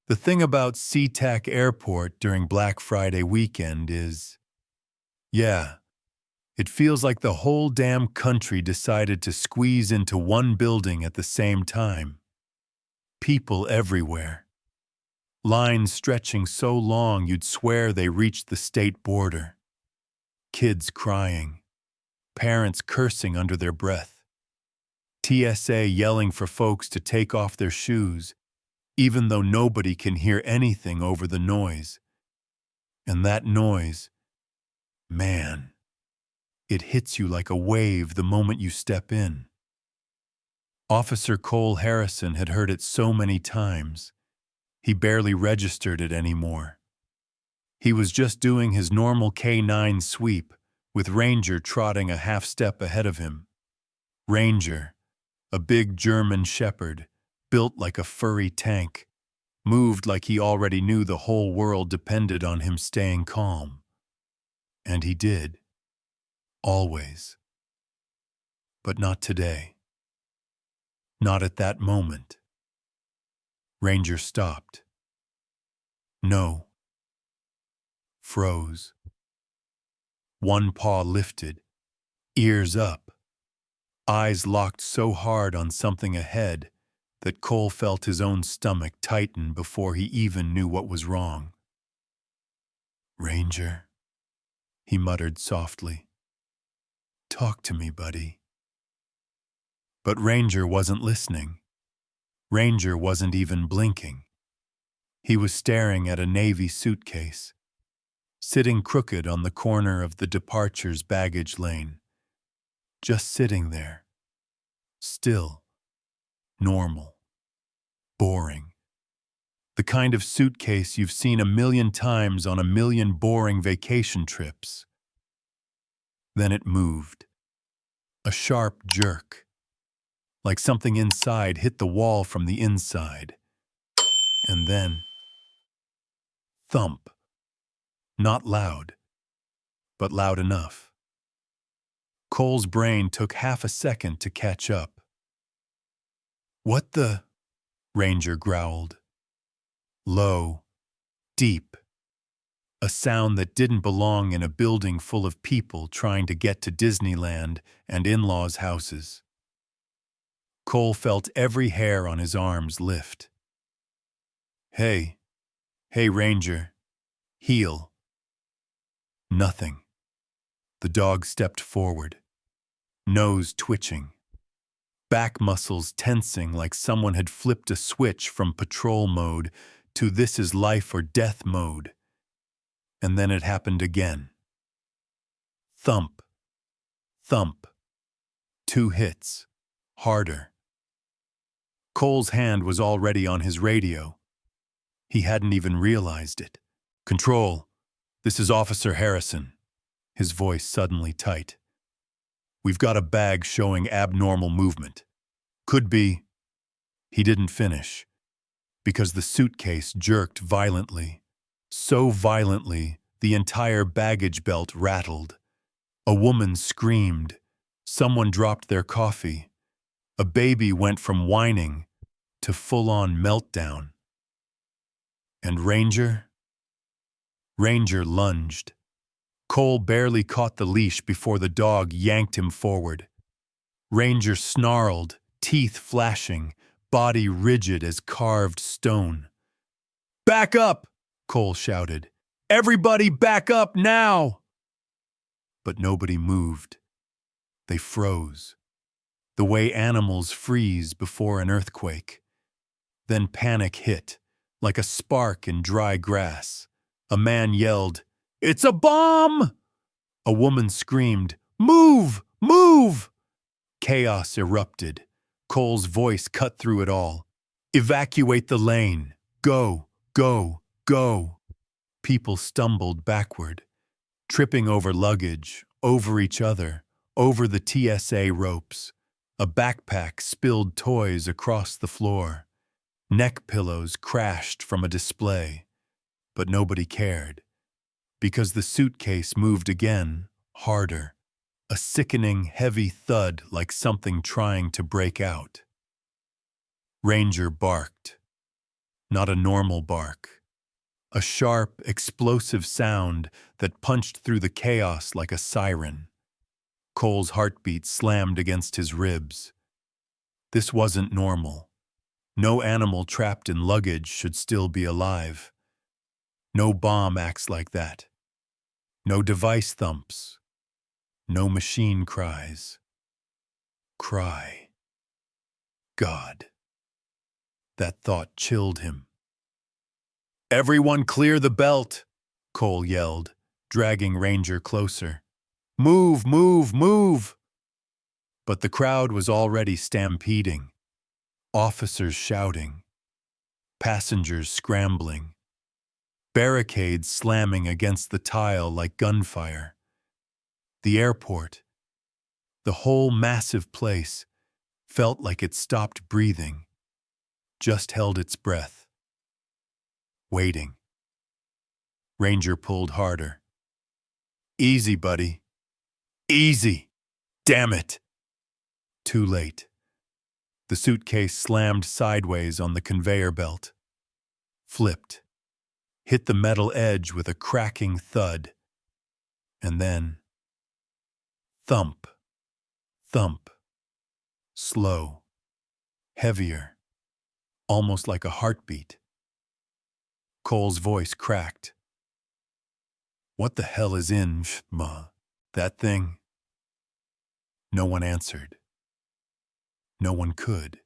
The thing about SeaTac Airport during Black Friday weekend is, yeah, it feels like the whole damn country decided to squeeze into one building at the same time. People everywhere. Lines stretching so long you'd swear they reached the state border. Kids crying. Parents cursing under their breath. TSA yelling for folks to take off their shoes, even though nobody can hear anything over the noise. And that noise, man, it hits you like a wave the moment you step in. Officer Cole Harrison had heard it so many times, he barely registered it anymore. He was just doing his normal K9 sweep, with Ranger trotting a half step ahead of him. Ranger, a big German shepherd, built like a furry tank, moved like he already knew the whole world depended on him staying calm. And he did. Always. But not today. Not at that moment. Ranger stopped. No. Froze. One paw lifted, ears up, eyes locked so hard on something ahead that Cole felt his own stomach tighten before he even knew what was wrong. "Ranger," he muttered softly. "Talk to me, buddy." But Ranger wasn't listening. Ranger wasn't even blinking. He was staring at a Navy suitcase, sitting crooked on the corner of the departure's baggage lane. Just sitting there. Still. Normal. Boring. The kind of suitcase you've seen a million times on a million boring vacation trips. Then it moved. A sharp jerk. Like something inside hit the wall from the inside. And then... thump. Not loud, but loud enough. Cole's brain took half a second to catch up. "What the?" Ranger growled. Low, deep. A sound that didn't belong in a building full of people trying to get to Disneyland and in-laws' houses. Cole felt every hair on his arms lift. Hey, Ranger, heel." Nothing. The dog stepped forward, nose twitching, back muscles tensing like someone had flipped a switch from patrol mode to this is life or death mode. And then it happened again. Thump. Thump. 2 hits. Harder. Cole's hand was already on his radio. He hadn't even realized it. "Control. This is Officer Harrison." His voice suddenly tight. "We've got a bag showing abnormal movement. Could be..." He didn't finish, because the suitcase jerked violently. So violently, the entire baggage belt rattled. A woman screamed. Someone dropped their coffee. A baby went from whining to full-on meltdown. And Ranger lunged. Cole barely caught the leash before the dog yanked him forward. Ranger snarled, teeth flashing, body rigid as carved stone. "Back up!" Cole shouted. "Everybody back up now!" But nobody moved. They froze. The way animals freeze before an earthquake. Then panic hit, like a spark in dry grass. A man yelled, "It's a bomb!" A woman screamed, "Move! Move!" Chaos erupted. Cole's voice cut through it all. "Evacuate the lane! Go! Go! Go!" People stumbled backward, tripping over luggage, over each other, over the TSA ropes. A backpack spilled toys across the floor. Neck pillows crashed from a display. But nobody cared, because the suitcase moved again, harder, a sickening, heavy thud like something trying to break out. Ranger barked. Not a normal bark. A sharp, explosive sound that punched through the chaos like a siren. Cole's heartbeat slammed against his ribs. This wasn't normal. No animal trapped in luggage should still be alive. No bomb acts like that. No device thumps. No machine cries. Cry. God. That thought chilled him. "Everyone clear the belt!" Cole yelled, dragging Ranger closer. "Move, move, move!" But the crowd was already stampeding. Officers shouting. Passengers scrambling. Barricades slamming against the tile like gunfire. The airport, the whole massive place, felt like it stopped breathing, just held its breath. Waiting. Ranger pulled harder. "Easy, buddy. Easy! Damn it!" Too late. The suitcase slammed sideways on the conveyor belt. Flipped. Hit the metal edge with a cracking thud. And then, thump, thump. Slow. Heavier. Almost like a heartbeat. Cole's voice cracked. "What the hell is in, that thing?" No one answered. No one could.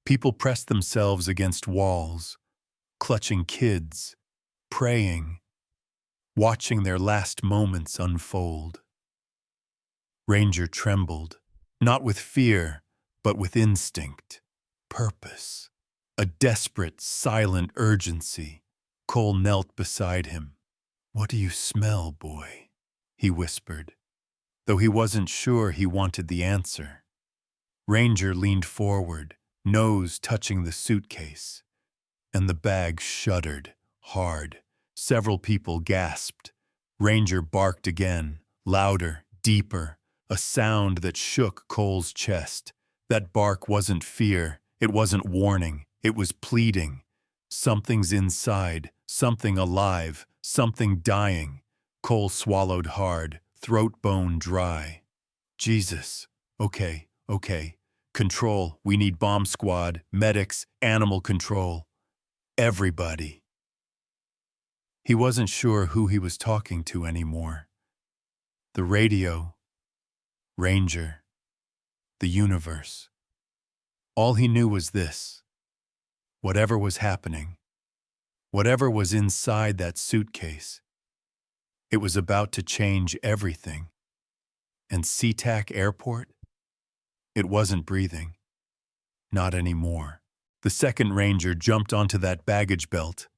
People pressed themselves against walls, clutching kids, praying, watching their last moments unfold. Ranger trembled, not with fear, but with instinct, purpose, a desperate, silent urgency. Cole knelt beside him. "What do you smell, boy?" he whispered, though he wasn't sure he wanted the answer. Ranger leaned forward, nose touching the suitcase, and the bag shuddered, hard. Several people gasped. Ranger barked again, louder, deeper, a sound that shook Cole's chest. That bark wasn't fear, it wasn't warning, it was pleading. Something's inside, something alive, something dying. Cole swallowed hard, throat bone dry. "Jesus, okay. Control, we need bomb squad, medics, animal control. Everybody." He wasn't sure who he was talking to anymore. The radio, Ranger, the universe. All he knew was this. Whatever was happening, whatever was inside that suitcase, it was about to change everything. And SeaTac Airport? It wasn't breathing. Not anymore. The second Ranger jumped onto that baggage belt.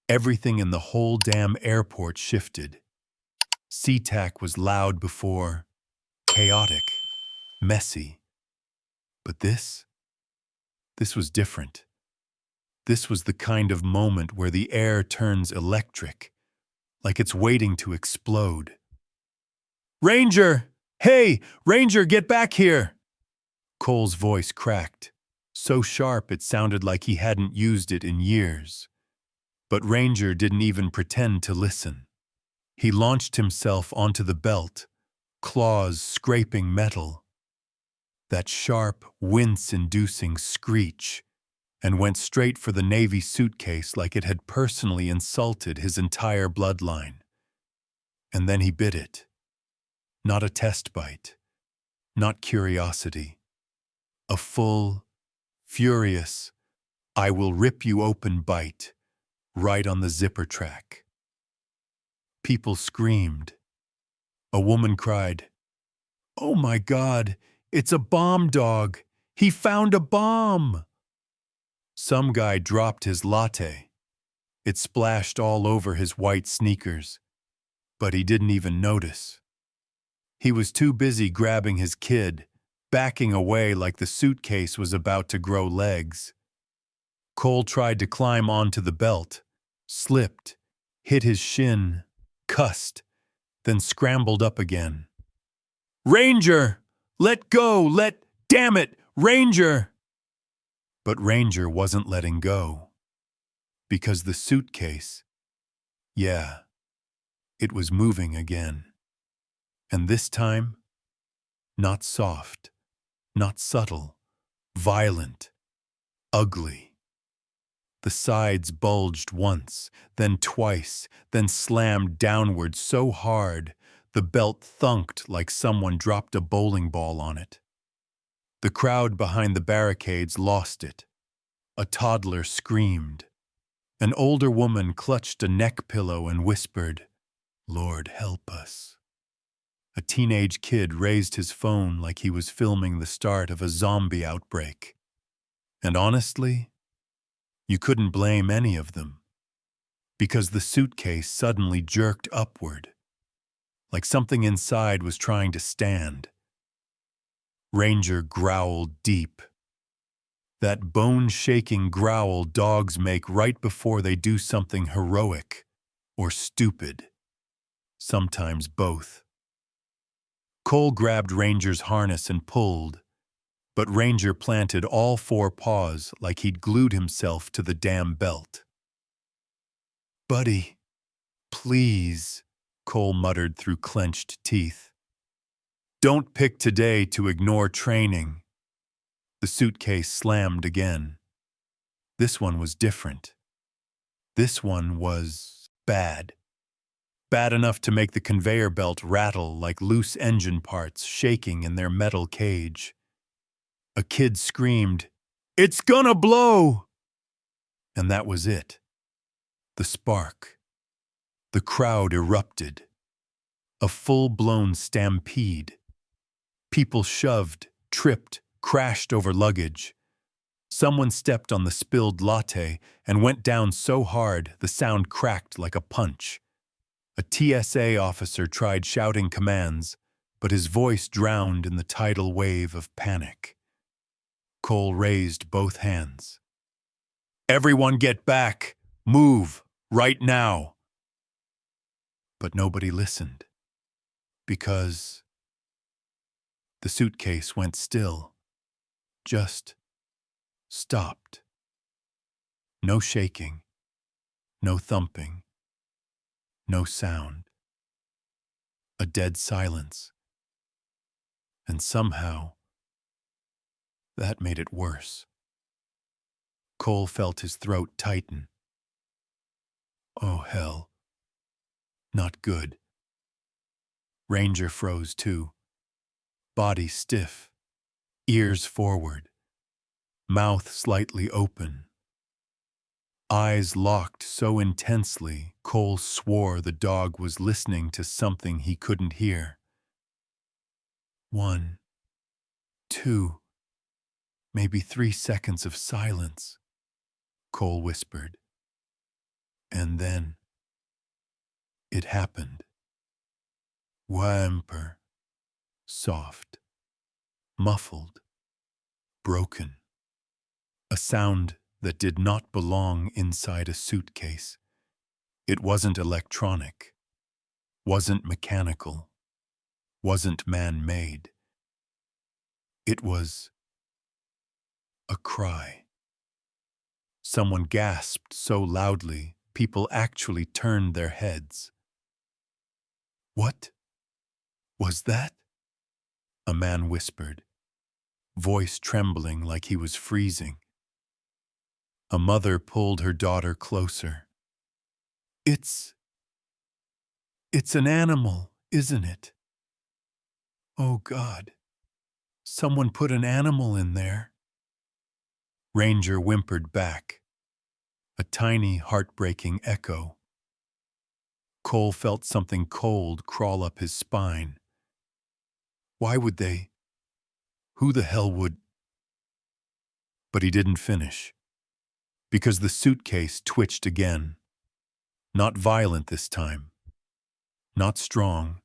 Everything in the whole damn airport shifted. SeaTac was loud before, chaotic, messy. But this was different. This was the kind of moment where the air turns electric, like it's waiting to explode. "Ranger! Hey, Ranger, get back here!" Cole's voice cracked, so sharp it sounded like he hadn't used it in years. But Ranger didn't even pretend to listen. He launched himself onto the belt, claws scraping metal. That sharp, wince-inducing screech, and went straight for the Navy suitcase like it had personally insulted his entire bloodline. And then he bit it. Not a test bite, not curiosity. A full, furious, "I will rip you open" bite, right on the zipper track. People screamed. A woman cried, "Oh my God, it's a bomb dog! He found a bomb!" Some guy dropped his latte. It splashed all over his white sneakers, but he didn't even notice. He was too busy grabbing his kid, backing away like the suitcase was about to grow legs. Cole tried to climb onto the belt, slipped, hit his shin, cussed, then scrambled up again. "Ranger! Let go! Damn it! Ranger!" But Ranger wasn't letting go. Because the suitcase, yeah, it was moving again. And this time, not soft, not subtle, violent, ugly. The sides bulged once, then twice, then slammed downward so hard the belt thunked like someone dropped a bowling ball on it. The crowd behind the barricades lost it. A toddler screamed. An older woman clutched a neck pillow and whispered, "Lord help us." A teenage kid raised his phone like he was filming the start of a zombie outbreak. And honestly, you couldn't blame any of them, because the suitcase suddenly jerked upward, like something inside was trying to stand. Ranger growled deep. That bone-shaking growl dogs make right before they do something heroic or stupid, sometimes both. Cole grabbed Ranger's harness and pulled, but Ranger planted all four paws like he'd glued himself to the damn belt. "Buddy, please," Cole muttered through clenched teeth. "Don't pick today to ignore training." The suitcase slammed again. This one was different. This one was bad. Bad enough to make the conveyor belt rattle like loose engine parts shaking in their metal cage. A kid screamed, "It's gonna blow!" And that was it. The spark. The crowd erupted. A full-blown stampede. People shoved, tripped, crashed over luggage. Someone stepped on the spilled latte and went down so hard the sound cracked like a punch. A TSA officer tried shouting commands, but his voice drowned in the tidal wave of panic. Cole raised both hands. "Everyone get back! Move! Right now!" But nobody listened. Because the suitcase went still. Just stopped. No shaking. No thumping. No sound. A dead silence. And somehow, that made it worse. Cole felt his throat tighten. Oh, hell. Not good. Ranger froze too. Body stiff. Ears forward. Mouth slightly open. Eyes locked so intensely, Cole swore the dog was listening to something he couldn't hear. 1, 2, maybe 3 seconds of silence, Cole whispered. And then it happened. Whimper. Soft. Muffled. Broken. A sound that did not belong inside a suitcase. It wasn't electronic. Wasn't mechanical. Wasn't man-made. It was a cry. Someone gasped so loudly, people actually turned their heads. "What was that?" a man whispered, voice trembling like he was freezing. A mother pulled her daughter closer. It's an animal, isn't it?" "Oh, God. Someone put an animal in there." Ranger whimpered back. A tiny, heartbreaking echo. Cole felt something cold crawl up his spine. Why would they? Who the hell would? But he didn't finish. Because the suitcase twitched again. Not violent this time. Not strong.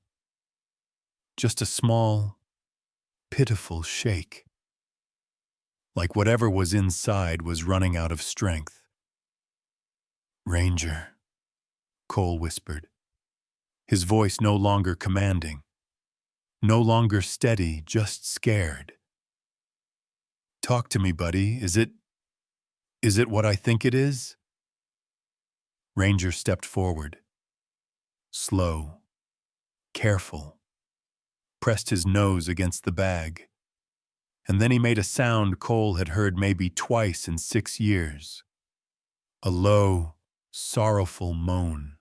Just a small, pitiful shake. Like whatever was inside was running out of strength. "Ranger," Cole whispered. His voice no longer commanding. No longer steady, just scared. "Talk to me, buddy. Is it what I think it is?" Ranger stepped forward, slow, careful, pressed his nose against the bag, and then he made a sound Cole had heard maybe twice in 6 years. A low, sorrowful moan.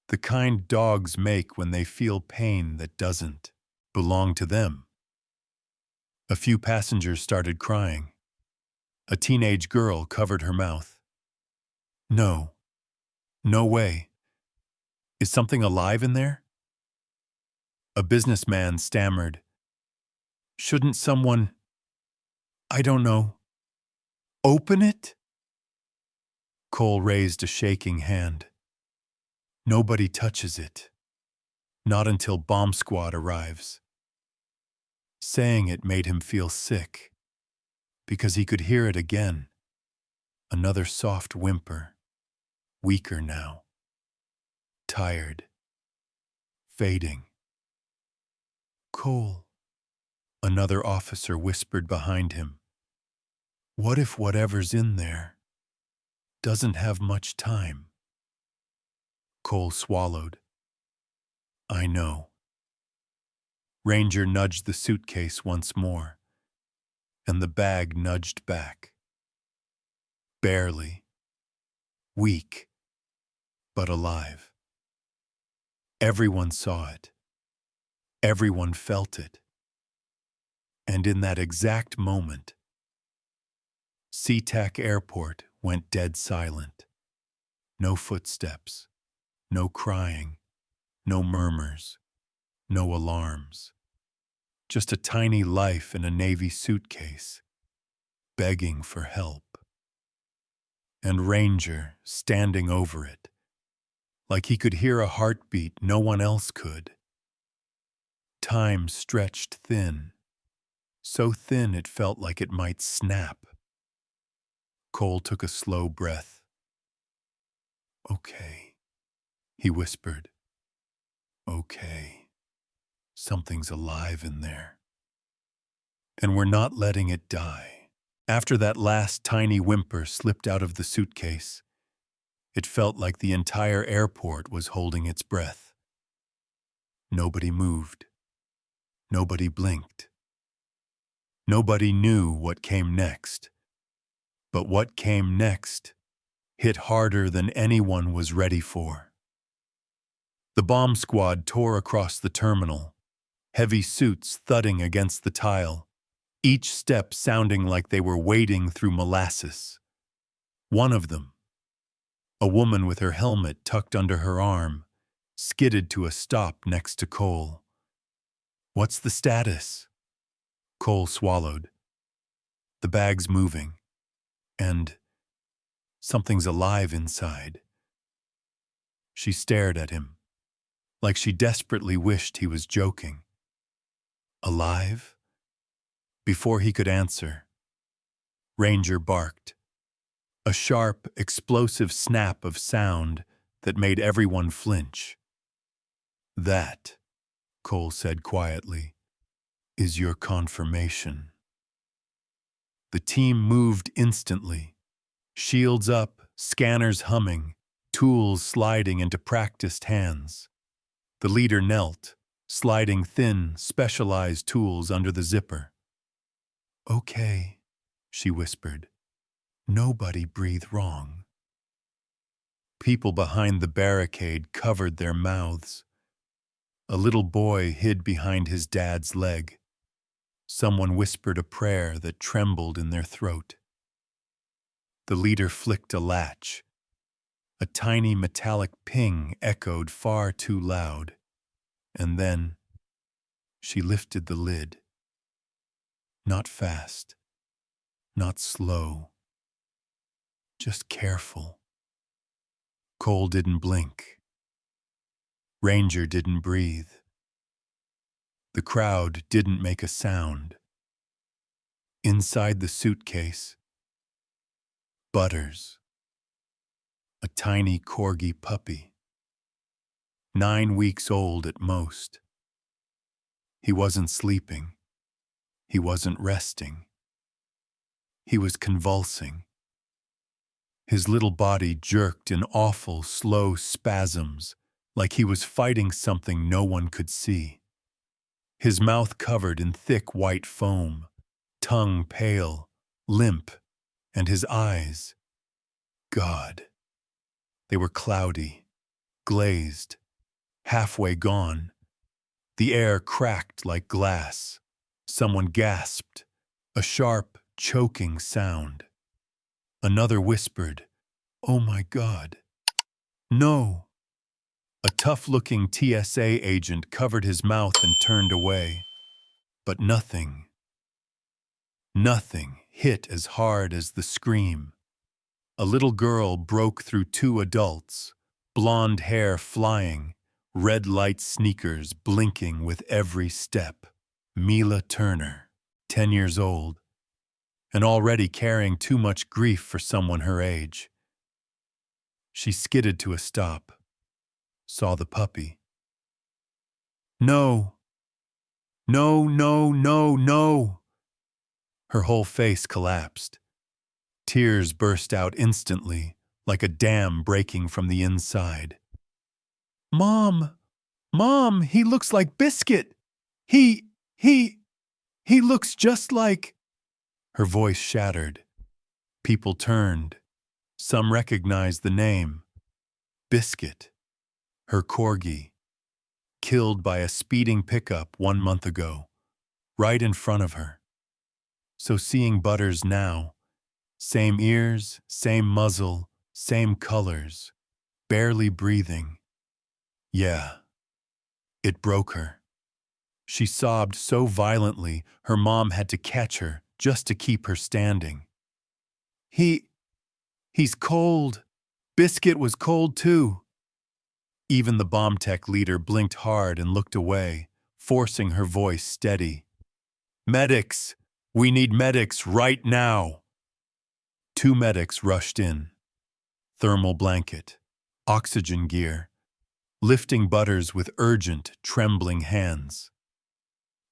The kind dogs make when they feel pain that doesn't belong to them. A few passengers started crying. A teenage girl covered her mouth. No, no way. Is something alive in there? A businessman stammered. Shouldn't someone, I don't know, open it? Cole raised a shaking hand. Nobody touches it. Not until bomb squad arrives. Saying it made him feel sick, because he could hear it again. Another soft whimper, weaker now. Tired. Fading. Cole, another officer whispered behind him. What if whatever's in there doesn't have much time? Cole swallowed. I know. Ranger nudged the suitcase once more, and the bag nudged back. Barely. Weak, but alive. Everyone saw it. Everyone felt it. And in that exact moment, SeaTac Airport went dead silent. No footsteps, no crying, no murmurs, no alarms. Just a tiny life in a Navy suitcase, begging for help. And Ranger standing over it, like he could hear a heartbeat no one else could. Time stretched thin, so thin it felt like it might snap. Cole took a slow breath. Okay, he whispered. Okay, something's alive in there. And we're not letting it die. After that last tiny whimper slipped out of the suitcase, it felt like the entire airport was holding its breath. Nobody moved. Nobody blinked. Nobody knew what came next. But what came next hit harder than anyone was ready for. The bomb squad tore across the terminal, heavy suits thudding against the tile, each step sounding like they were wading through molasses. One of them, a woman with her helmet tucked under her arm, skidded to a stop next to Cole. What's the status? Cole swallowed. The bag's moving, and something's alive inside. She stared at him, like she desperately wished he was joking. Alive? Before he could answer, Ranger barked. A sharp, explosive snap of sound that made everyone flinch. That, Cole said quietly, is your confirmation. The team moved instantly, shields up, scanners humming, tools sliding into practiced hands. The leader knelt, sliding thin, specialized tools under the zipper. Okay, she whispered. Nobody breathe wrong. People behind the barricade covered their mouths. A little boy hid behind his dad's leg. Someone whispered a prayer that trembled in their throat. The leader flicked a latch. A tiny metallic ping echoed far too loud. And then she lifted the lid. Not fast, not slow, just careful. Cole didn't blink. Ranger didn't breathe. The crowd didn't make a sound. Inside the suitcase, Butters, a tiny corgi puppy, 9 weeks old at most. He wasn't sleeping. He wasn't resting. He was convulsing. His little body jerked in awful, slow spasms, like he was fighting something no one could see. His mouth covered in thick white foam, tongue pale, limp, and his eyes, God, they were cloudy, glazed, halfway gone. The air cracked like glass. Someone gasped, a sharp, choking sound. Another whispered, "Oh my God." No! A tough-looking TSA agent covered his mouth and turned away. But nothing hit as hard as the scream. A little girl broke through two adults, blonde hair flying, red light sneakers blinking with every step. Mila Turner, 10 years old, and already carrying too much grief for someone her age. She skidded to a stop, saw the puppy. No! No, no, no, no! Her whole face collapsed. Tears burst out instantly, like a dam breaking from the inside. Mom! Mom, he looks like Biscuit! He looks just like... Her voice shattered. People turned. Some recognized the name. Biscuit. Her corgi. Killed by a speeding pickup 1 month ago. Right in front of her. So seeing Butters now, same ears, same muzzle, same colors, barely breathing. Yeah, it broke her. She sobbed so violently her mom had to catch her just to keep her standing. He's cold. Biscuit was cold too. Even the bomb tech leader blinked hard and looked away, forcing her voice steady. Medics! We need medics right now! 2 medics rushed in. Thermal blanket, oxygen gear, lifting Butters with urgent, trembling hands.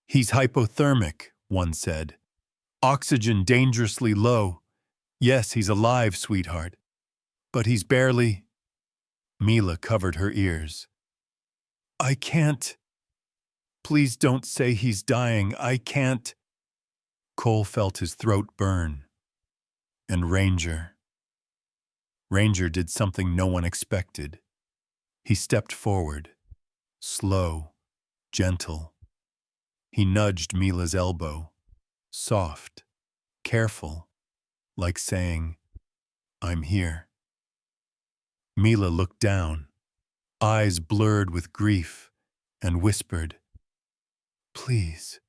He's hypothermic, one said. Oxygen dangerously low. Yes, he's alive, sweetheart. But he's barely... Mila covered her ears. I can't. Please don't say he's dying. I can't. Cole felt his throat burn. And Ranger did something no one expected. He stepped forward, slow, gentle. He nudged Mila's elbow, soft, careful, like saying, I'm here. Mila looked down, eyes blurred with grief, and whispered, Please,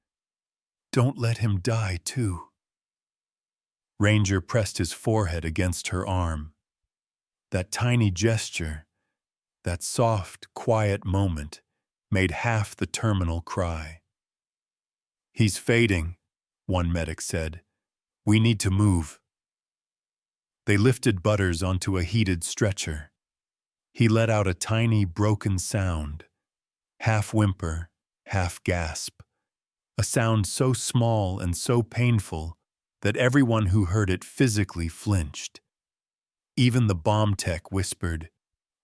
don't let him die too. Ranger pressed his forehead against her arm. That tiny gesture, that soft, quiet moment, made half the terminal cry. He's fading, one medic said. We need to move. They lifted Butters onto a heated stretcher. He let out a tiny, broken sound, half whimper, half gasp, a sound so small and so painful that everyone who heard it physically flinched. Even the bomb tech whispered,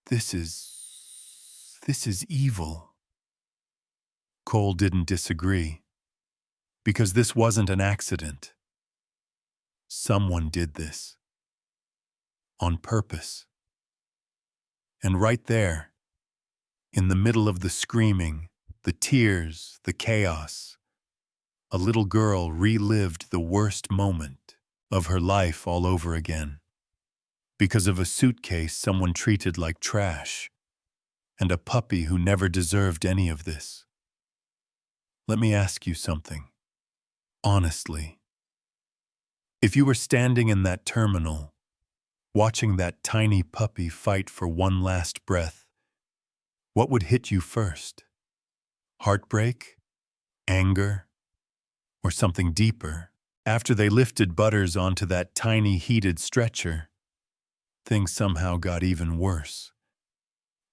This is evil. Cole didn't disagree, because this wasn't an accident. Someone did this. On purpose. And right there, in the middle of the screaming, the tears, the chaos, a little girl relived the worst moment of her life all over again. Because of a suitcase someone treated like trash, and a puppy who never deserved any of this. Let me ask you something, honestly. If you were standing in that terminal, watching that tiny puppy fight for one last breath, what would hit you first? Heartbreak? Anger? Or something deeper? After they lifted Butters onto that tiny heated stretcher, things somehow got even worse.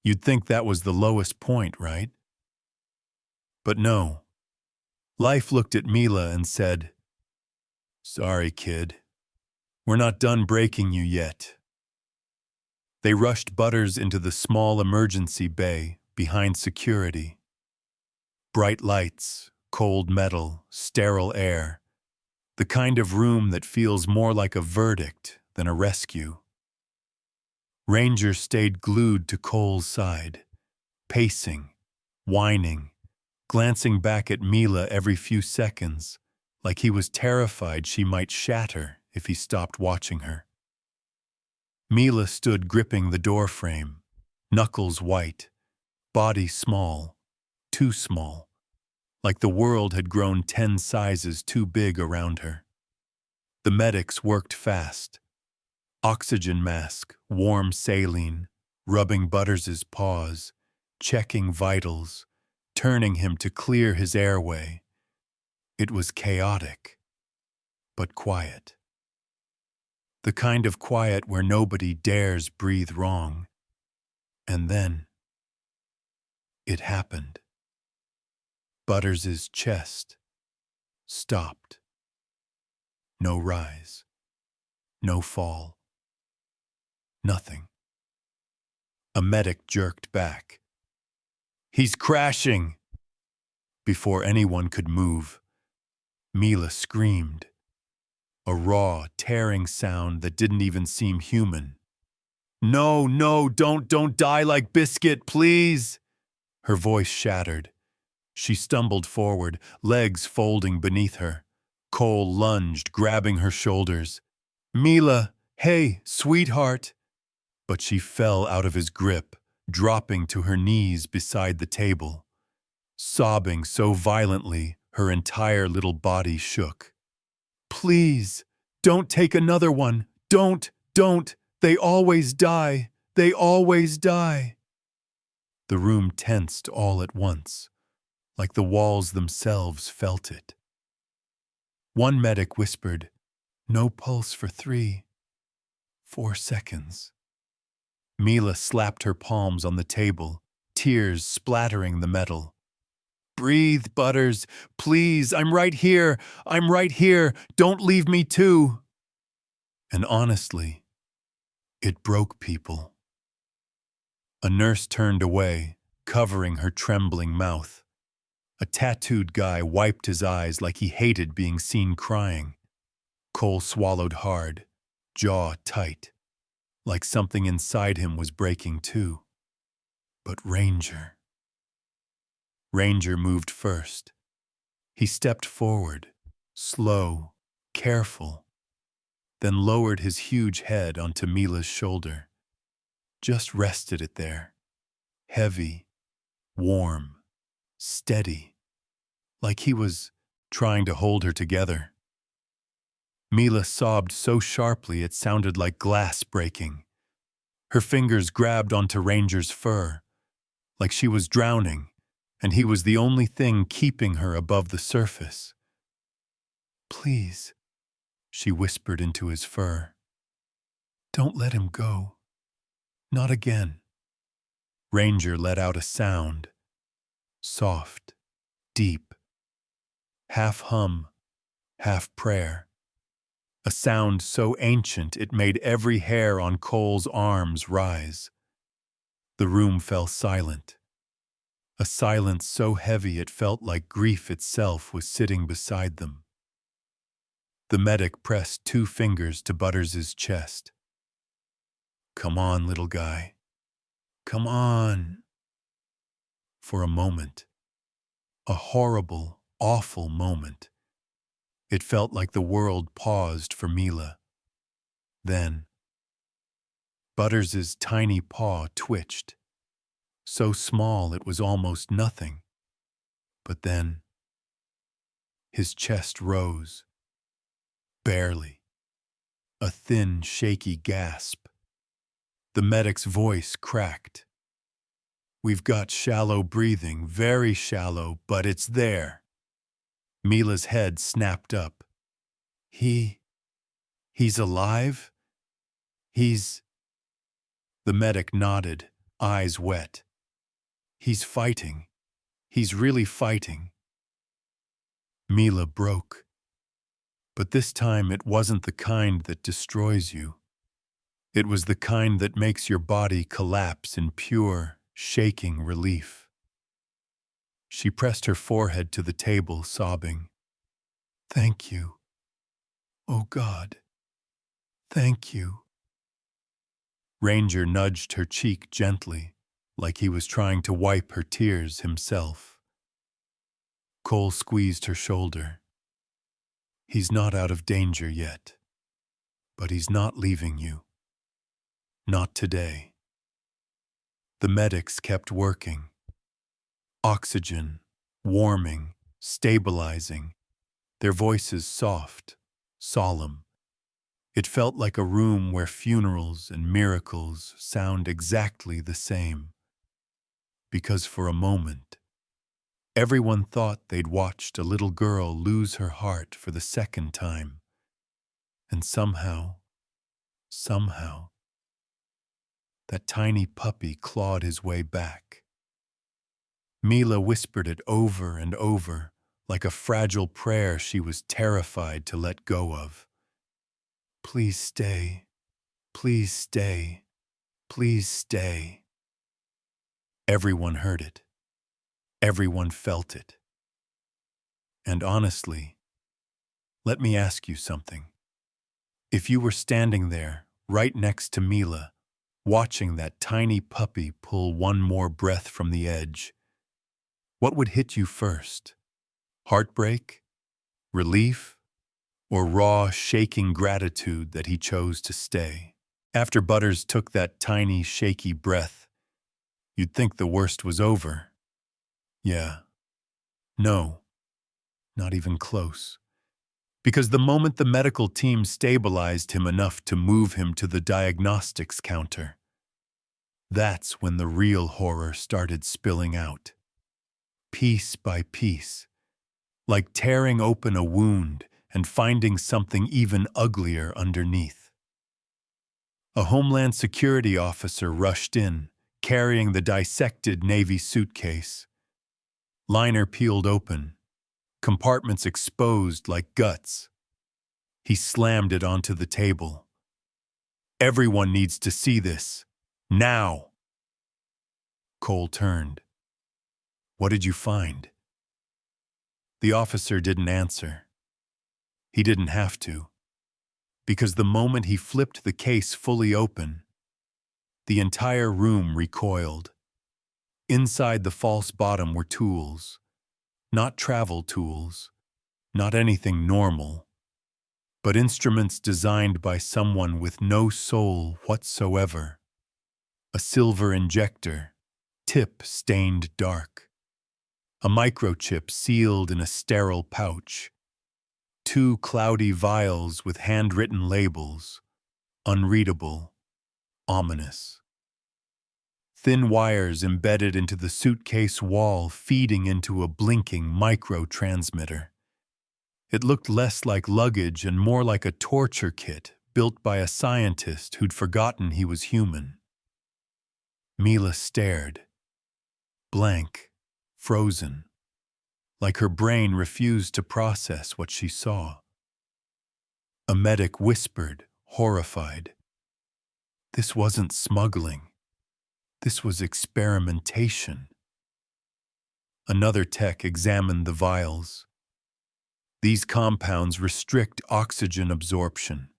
You'd think that was the lowest point, right? But no. Life looked at Mila and said, Sorry, kid. We're not done breaking you yet. They rushed Butters into the small emergency bay behind security. Bright lights, cold metal, sterile air. The kind of room that feels more like a verdict than a rescue. Ranger stayed glued to Cole's side, pacing, whining, glancing back at Mila every few seconds, like he was terrified she might shatter if he stopped watching her. Mila stood gripping the doorframe, knuckles white, body small, too small, like the world had grown 10 sizes too big around her. The medics worked fast. Oxygen mask, warm saline, rubbing Butters's paws, checking vitals, turning him to clear his airway. It was chaotic, but quiet. The kind of quiet where nobody dares breathe wrong. And then, it happened. Butters's chest stopped. No rise, no fall, nothing. A medic jerked back. "He's crashing!" Before anyone could move, Mila screamed. A raw, tearing sound that didn't even seem human. "No, no, don't die like Biscuit, please!" Her voice shattered. She stumbled forward, legs folding beneath her. Cole lunged, grabbing her shoulders. "Mila, hey, sweetheart!" But she fell out of his grip, dropping to her knees beside the table. Sobbing so violently, her entire little body shook. "Please, don't take another one. Don't. They always die. They always die." The room tensed all at once, like the walls themselves felt it. One medic whispered, "No pulse for 3, 4 seconds." Mila slapped her palms on the table, tears splattering the metal. "Breathe, Butters. Please, I'm right here. I'm right here. Don't leave me too." And honestly, it broke people. A nurse turned away, covering her trembling mouth. A tattooed guy wiped his eyes like he hated being seen crying. Cole swallowed hard, jaw tight, like something inside him was breaking too. But Ranger moved first. He stepped forward, slow, careful, then lowered his huge head onto Mila's shoulder. Just rested it there, heavy, warm, steady, like he was trying to hold her together. Mila sobbed so sharply it sounded like glass breaking. Her fingers grabbed onto Ranger's fur, like she was drowning, and he was the only thing keeping her above the surface. "Please," she whispered into his fur. "Don't let him go. Not again." Ranger let out a sound, soft, deep, half hum, half prayer. A sound so ancient it made every hair on Cole's arms rise. The room fell silent. A silence so heavy it felt like grief itself was sitting beside them. The medic pressed 2 fingers to Butters's chest. "Come on, little guy. Come on." For a moment, a horrible, awful moment, it felt like the world paused for Mila. Then, Butters's tiny paw twitched, so small it was almost nothing. But then, his chest rose, barely, a thin, shaky gasp. The medic's voice cracked. "We've got shallow breathing, very shallow, but it's there." Mila's head snapped up. He's alive? He's..." The medic nodded, eyes wet. "He's fighting. He's really fighting." Mila broke. But this time it wasn't the kind that destroys you. It was the kind that makes your body collapse in pure, shaking relief. She pressed her forehead to the table, sobbing, "Thank you. Oh God, thank you." Ranger nudged her cheek gently, like he was trying to wipe her tears himself. Cole squeezed her shoulder. "He's not out of danger yet, but he's not leaving you. Not today." The medics kept working. Oxygen, warming, stabilizing, their voices soft, solemn. It felt like a room where funerals and miracles sound exactly the same. Because for a moment, everyone thought they'd watched a little girl lose her heart for the second time. And somehow, that tiny puppy clawed his way back. Mila whispered it over and over, like a fragile prayer she was terrified to let go of. "Please stay, please stay, please stay." Everyone heard it. Everyone felt it. And honestly, let me ask you something. If you were standing there, right next to Mila, watching that tiny puppy pull one more breath from the edge, what would hit you first? Heartbreak? Relief? Or raw, shaking gratitude that he chose to stay? After Butters took that tiny, shaky breath, you'd think the worst was over. Yeah. No. Not even close. Because the moment the medical team stabilized him enough to move him to the diagnostics counter, that's when the real horror started spilling out. Piece by piece, like tearing open a wound and finding something even uglier underneath. A Homeland Security officer rushed in, carrying the dissected Navy suitcase. Liner peeled open, compartments exposed like guts. He slammed it onto the table. "Everyone needs to see this. Now!" Cole turned. "What did you find?" The officer didn't answer. He didn't have to, because the moment he flipped the case fully open, the entire room recoiled. Inside the false bottom were tools, not travel tools, not anything normal, but instruments designed by someone with no soul whatsoever. A silver injector, tip stained dark. A microchip sealed in a sterile pouch. 2 cloudy vials with handwritten labels, unreadable, ominous. Thin wires embedded into the suitcase wall feeding into a blinking microtransmitter. It looked less like luggage and more like a torture kit built by a scientist who'd forgotten he was human. Mila stared, blank, frozen, like her brain refused to process what she saw. A medic whispered, horrified, "This wasn't smuggling. This was experimentation." Another tech examined the vials. "These compounds restrict oxygen absorption,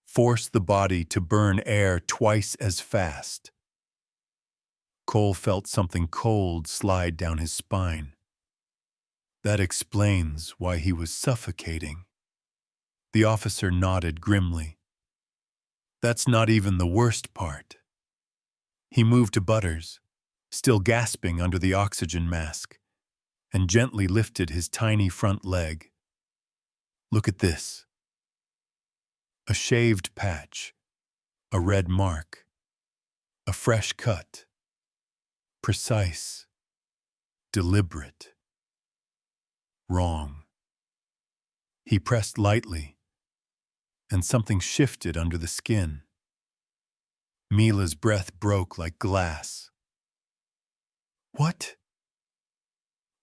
force the body to burn air twice as fast." Cole felt something cold slide down his spine. That explains why he was suffocating. The officer nodded grimly. That's not even the worst part. He moved to Butters, still gasping under the oxygen mask, and gently lifted his tiny front leg. "Look at this." A shaved patch, a red mark, a fresh cut. Precise, deliberate, wrong. He pressed lightly, and something shifted under the skin. Mila's breath broke like glass. "What?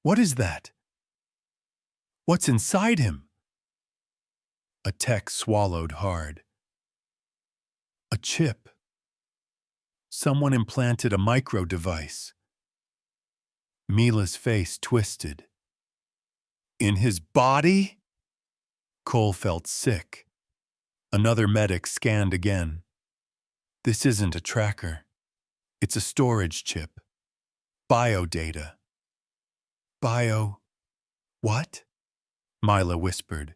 What is that? What's inside him?" A tech swallowed hard. "A chip," Someone implanted a micro device. Mila's face twisted. In his body? Cole felt sick. Another medic scanned again. This isn't a tracker. It's a storage chip. Biodata. Bio... what? Mila whispered.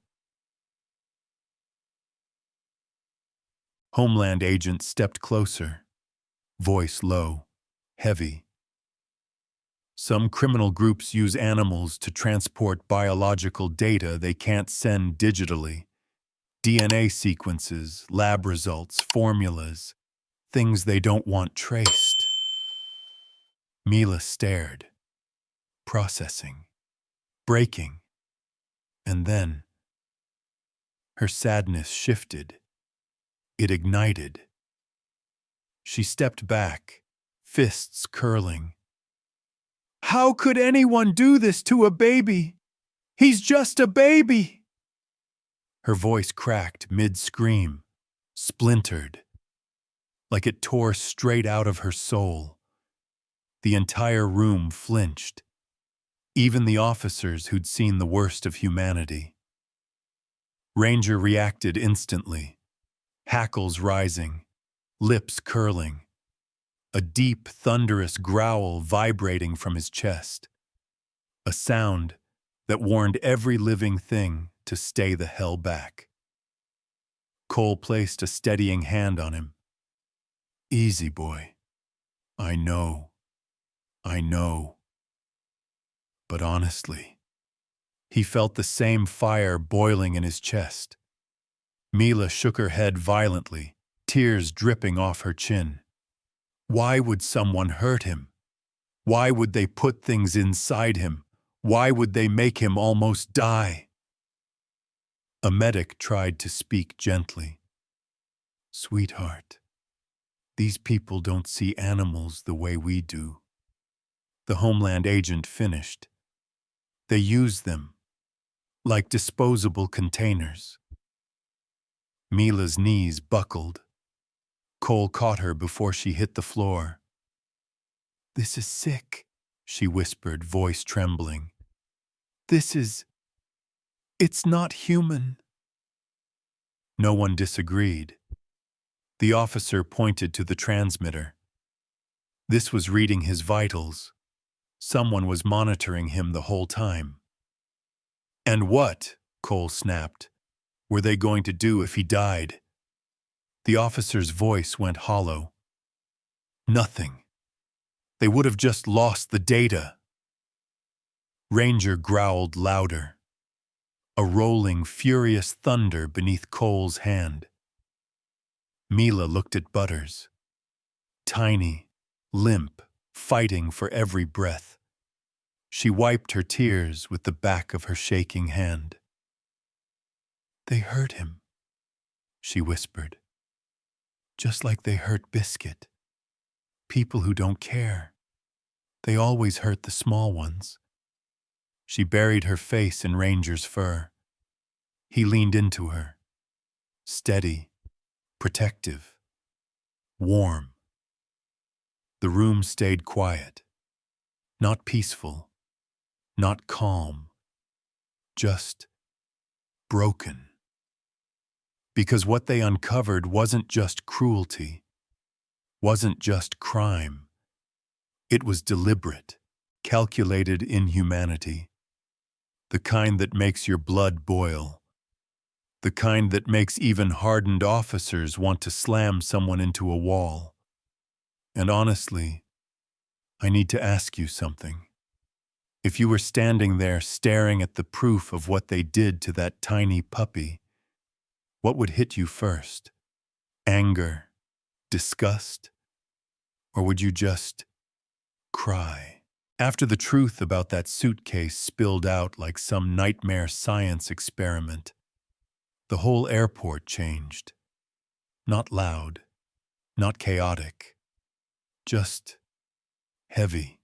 Homeland agent stepped closer, voice low, heavy. Some criminal groups use animals to transport biological data they can't send digitally. DNA sequences, lab results, formulas, things they don't want traced. Mila stared, processing, breaking, and then her sadness shifted. It ignited. She stepped back, fists curling. How could anyone do this to a baby? He's just a baby! Her voice cracked mid-scream, splintered, like it tore straight out of her soul. The entire room flinched, even the officers who'd seen the worst of humanity. Ranger reacted instantly, hackles rising, lips curling, a deep, thunderous growl vibrating from his chest, a sound that warned every living thing to stay the hell back. Cole placed a steadying hand on him. Easy, boy. I know. But honestly, he felt the same fire boiling in his chest. Mila shook her head violently, tears dripping off her chin. Why would someone hurt him? Why would they put things inside him? Why would they make him almost die? A medic tried to speak gently. Sweetheart, these people don't see animals the way we do. The Homeland agent finished. They use them, like disposable containers. Mila's knees buckled. Cole caught her before she hit the floor. This is sick, she whispered, voice trembling. It's not human. No one disagreed. The officer pointed to the transmitter. This was reading his vitals. Someone was monitoring him the whole time. And what, Cole snapped, were they going to do if he died? The officer's voice went hollow. Nothing. They would have just lost the data. Ranger growled louder. A rolling, furious thunder beneath Cole's hand. Mila looked at Butters. Tiny, limp, fighting for every breath. She wiped her tears with the back of her shaking hand. They hurt him, she whispered. Just like they hurt Biscuit. People who don't care. They always hurt the small ones. She buried her face in Ranger's fur. He leaned into her. Steady, protective, warm. The room stayed quiet. Not peaceful, not calm, just broken. Because what they uncovered wasn't just cruelty, wasn't just crime. It was deliberate, calculated inhumanity. The kind that makes your blood boil. The kind that makes even hardened officers want to slam someone into a wall. And honestly, I need to ask you something. If you were standing there staring at the proof of what they did to that tiny puppy, what would hit you first? Anger? Disgust? Or would you just cry? After the truth about that suitcase spilled out like some nightmare science experiment, the whole airport changed. Not loud, not chaotic, just heavy.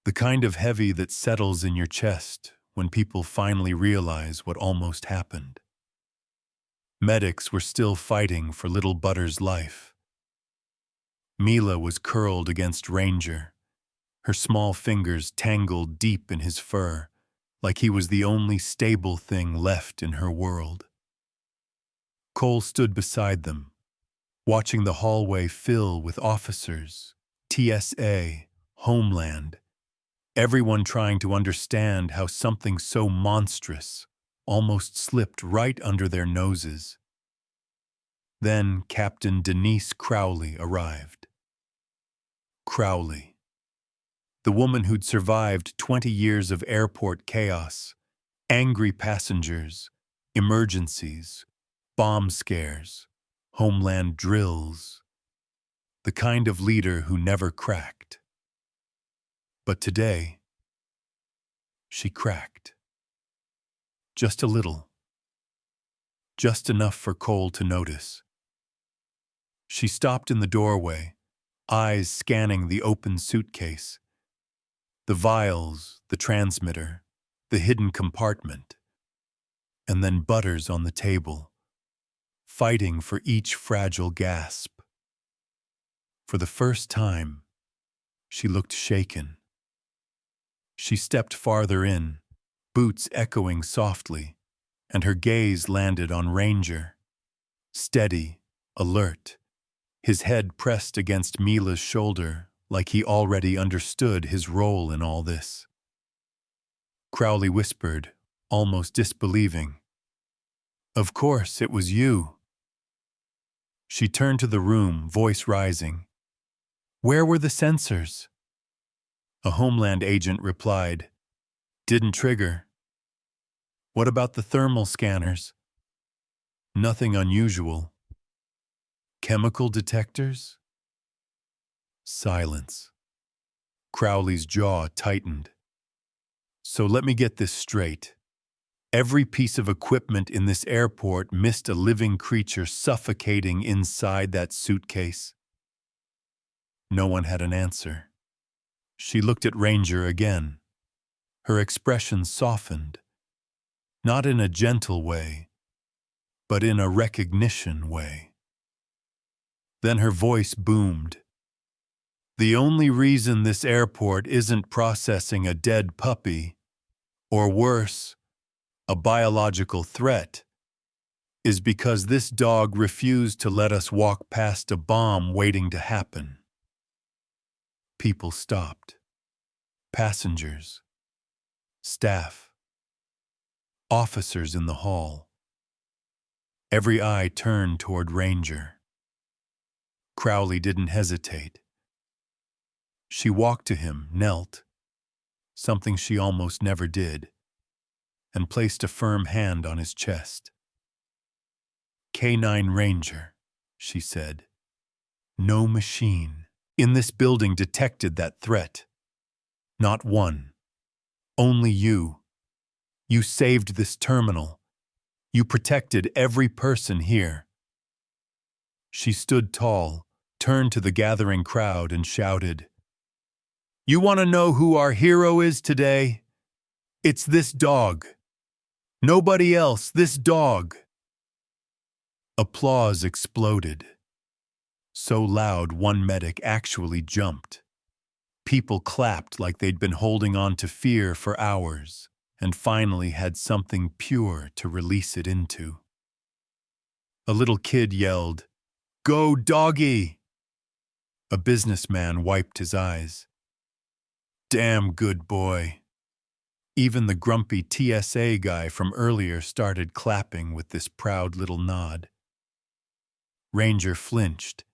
The kind of heavy that settles in your chest when people finally realize what almost happened. Medics were still fighting for little Butter's life. Mila was curled against Ranger, her small fingers tangled deep in his fur, like he was the only stable thing left in her world. Cole stood beside them, watching the hallway fill with officers, TSA, Homeland, everyone trying to understand how something so monstrous almost slipped right under their noses. Then Captain Denise Crowley arrived. Crowley, the woman who'd survived 20 years of airport chaos, angry passengers, emergencies, bomb scares, homeland drills, the kind of leader who never cracked. But today, she cracked. Just a little. Just enough for Cole to notice. She stopped in the doorway, eyes scanning the open suitcase. The vials, the transmitter, the hidden compartment, and then Butters on the table, fighting for each fragile gasp. For the first time, she looked shaken. She stepped farther in, boots echoing softly, and her gaze landed on Ranger, steady, alert, his head pressed against Mila's shoulder like he already understood his role in all this. Crowley whispered, almost disbelieving, "Of course, it was you." She turned to the room, voice rising. "Where were the sensors?" A Homeland agent replied, "Didn't trigger." "What about the thermal scanners?" "Nothing unusual." "Chemical detectors?" Silence. Crowley's jaw tightened. "So let me get this straight. Every piece of equipment in this airport missed a living creature suffocating inside that suitcase?" No one had an answer. She looked at Ranger again. Her expression softened, not in a gentle way, but in a recognition way. Then her voice boomed. "The only reason this airport isn't processing a dead puppy, or worse, a biological threat, is because this dog refused to let us walk past a bomb waiting to happen." People stopped. Passengers, staff, officers in the hall. Every eye turned toward Ranger. Crowley didn't hesitate. She walked to him, knelt, something she almost never did, and placed a firm hand on his chest. "K-9 Ranger," she said. "No machine in this building detected that threat. Not one. Only you. You saved this terminal. You protected every person here." She stood tall, turned to the gathering crowd and shouted, "You want to know who our hero is today? It's this dog. Nobody else, this dog." Applause exploded. So loud one medic actually jumped. People clapped like they'd been holding on to fear for hours and finally had something pure to release it into. A little kid yelled, "Go doggy!" A businessman wiped his eyes. "Damn good boy." Even the grumpy TSA guy from earlier started clapping with this proud little nod. Ranger flinched.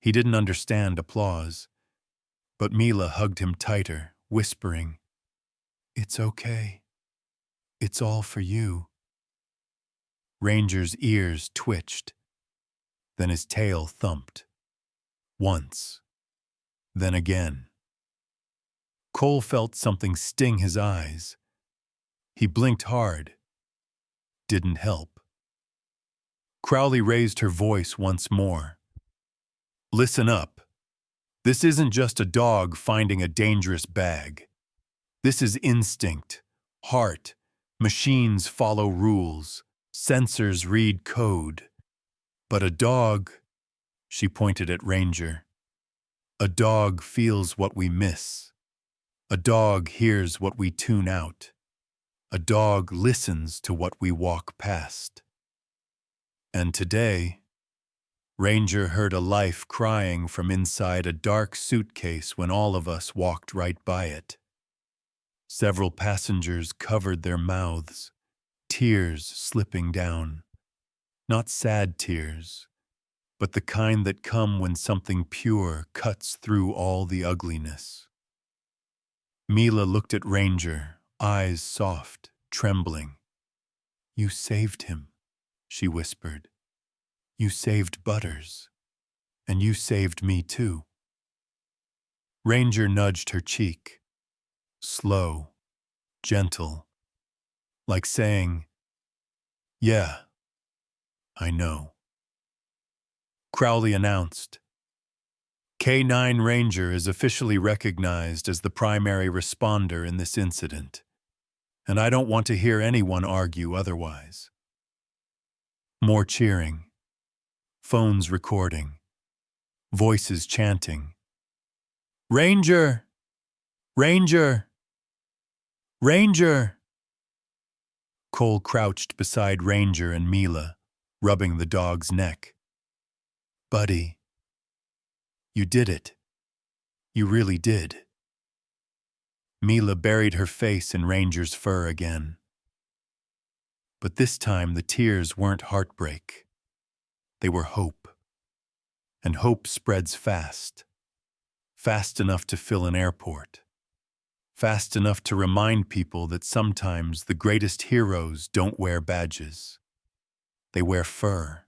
He didn't understand applause, but Mila hugged him tighter, whispering, "It's okay. It's all for you." Ranger's ears twitched. Then his tail thumped. Once. Then again. Cole felt something sting his eyes. He blinked hard. Didn't help. Crowley raised her voice once more. "Listen up. This isn't just a dog finding a dangerous bag. This is instinct, heart, machines follow rules, sensors read code. But a dog," she pointed at Ranger, A dog feels what we miss. A dog hears what we tune out. A dog listens to what we walk past. And today, Ranger heard a life crying from inside a dark suitcase when all of us walked right by it. Several passengers covered their mouths, tears slipping down. Not sad tears, but the kind that come when something pure cuts through all the ugliness. Mila looked at Ranger, eyes soft, trembling. "You saved him," she whispered. "You saved Butters. And you saved me too." Ranger nudged her cheek, slow, gentle, like saying, "Yeah, I know." Crowley announced, "K9 Ranger is officially recognized as the primary responder in this incident, and I don't want to hear anyone argue otherwise." More cheering, phones recording, voices chanting, "Ranger! Ranger! Ranger!" Cole crouched beside Ranger and Mila, rubbing the dog's neck. "Buddy, you did it. You really did." Mila buried her face in Ranger's fur again. But this time the tears weren't heartbreak. They were hope. And hope spreads fast. Fast enough to fill an airport. Fast enough to remind people that sometimes the greatest heroes don't wear badges. They wear fur.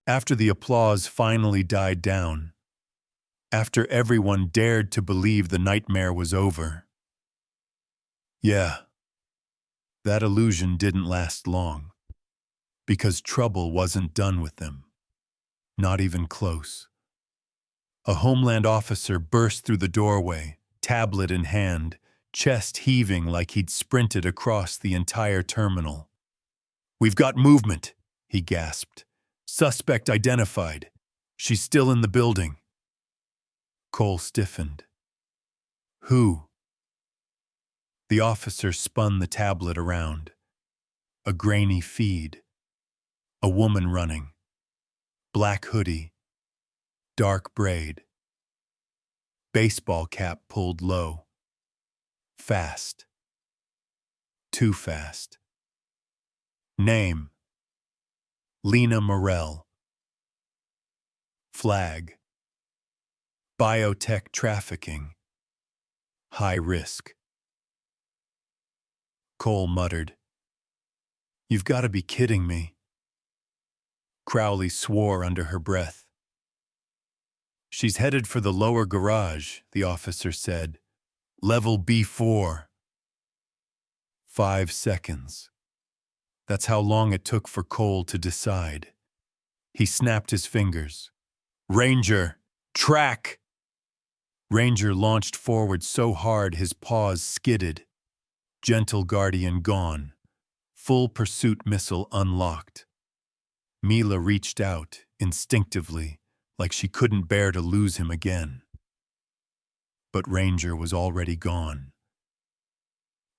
After the applause finally died down, after everyone dared to believe the nightmare was over, yeah, that illusion didn't last long, because trouble wasn't done with them. Not even close. A Homeland officer burst through the doorway, tablet in hand, chest heaving like he'd sprinted across the entire terminal. "We've got movement," he gasped. "Suspect identified. She's still in the building." Cole stiffened. "Who?" The officer spun the tablet around. A grainy feed. A woman running. Black hoodie. Dark braid. Baseball cap pulled low. Fast. Too fast. Name: Lena Morell. Flag: biotech trafficking. High risk. Cole muttered, "You've got to be kidding me." Crowley swore under her breath. "She's headed for the lower garage," the officer said. "Level B4. 5 seconds. That's how long it took for Cole to decide. He snapped his fingers. "Ranger, track!" Ranger launched forward so hard his paws skidded. Gentle Guardian gone. Full pursuit missile unlocked. Mila reached out, instinctively, like she couldn't bear to lose him again. But Ranger was already gone.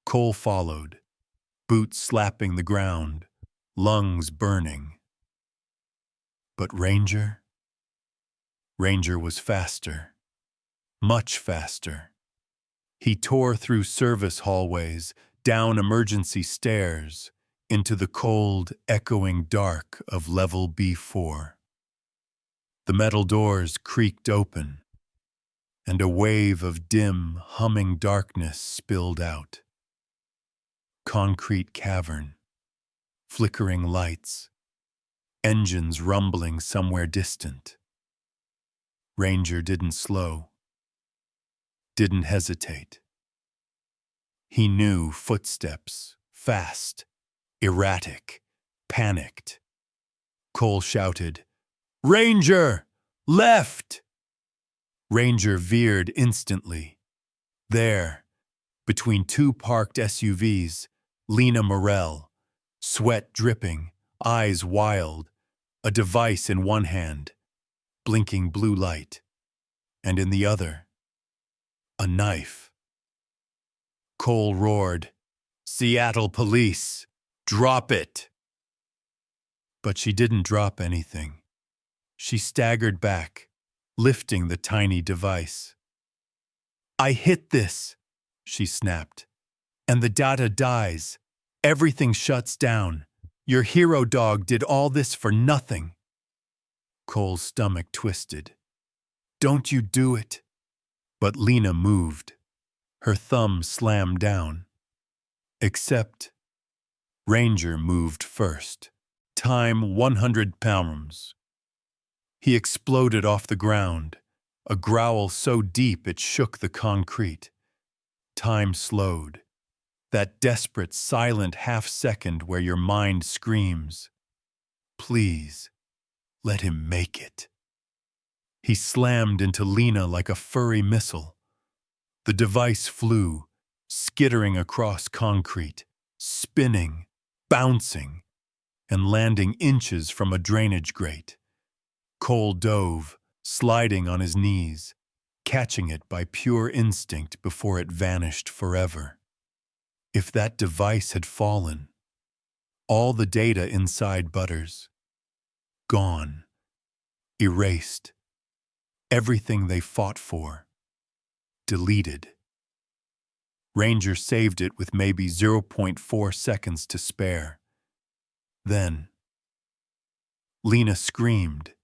Cole followed, boots slapping the ground, lungs burning. But Ranger? Ranger was faster. Much faster. He tore through service hallways, down emergency stairs, into the cold, echoing dark of level B4. The metal doors creaked open, and a wave of dim, humming darkness spilled out. Concrete cavern, flickering lights, engines rumbling somewhere distant. Ranger didn't slow, didn't hesitate. He knew footsteps, fast, erratic, panicked. Cole shouted, "Ranger! Left!" Ranger veered instantly. There, between two parked SUVs, Lena Morell, sweat dripping, eyes wild, a device in one hand, blinking blue light, and in the other, a knife. Cole roared, "Seattle police, drop it!" But she didn't drop anything. She staggered back, lifting the tiny device. "I hit this," she snapped, "and the data dies. Everything shuts down. Your hero dog did all this for nothing." Cole's stomach twisted. "Don't you do it." But Lena moved. Her thumb slammed down. Except Ranger moved first. Time 100 pounds. He exploded off the ground, a growl so deep it shook the concrete. Time slowed. That desperate, silent half-second where your mind screams, "Please, let him make it." He slammed into Lena like a furry missile. The device flew, skittering across concrete, spinning, bouncing, and landing inches from a drainage grate. Cole dove, sliding on his knees, catching it by pure instinct before it vanished forever. If that device had fallen, all the data inside Butters, gone, erased, everything they fought for, deleted. Ranger saved it with maybe 0.4 seconds to spare. Then, Lena screamed.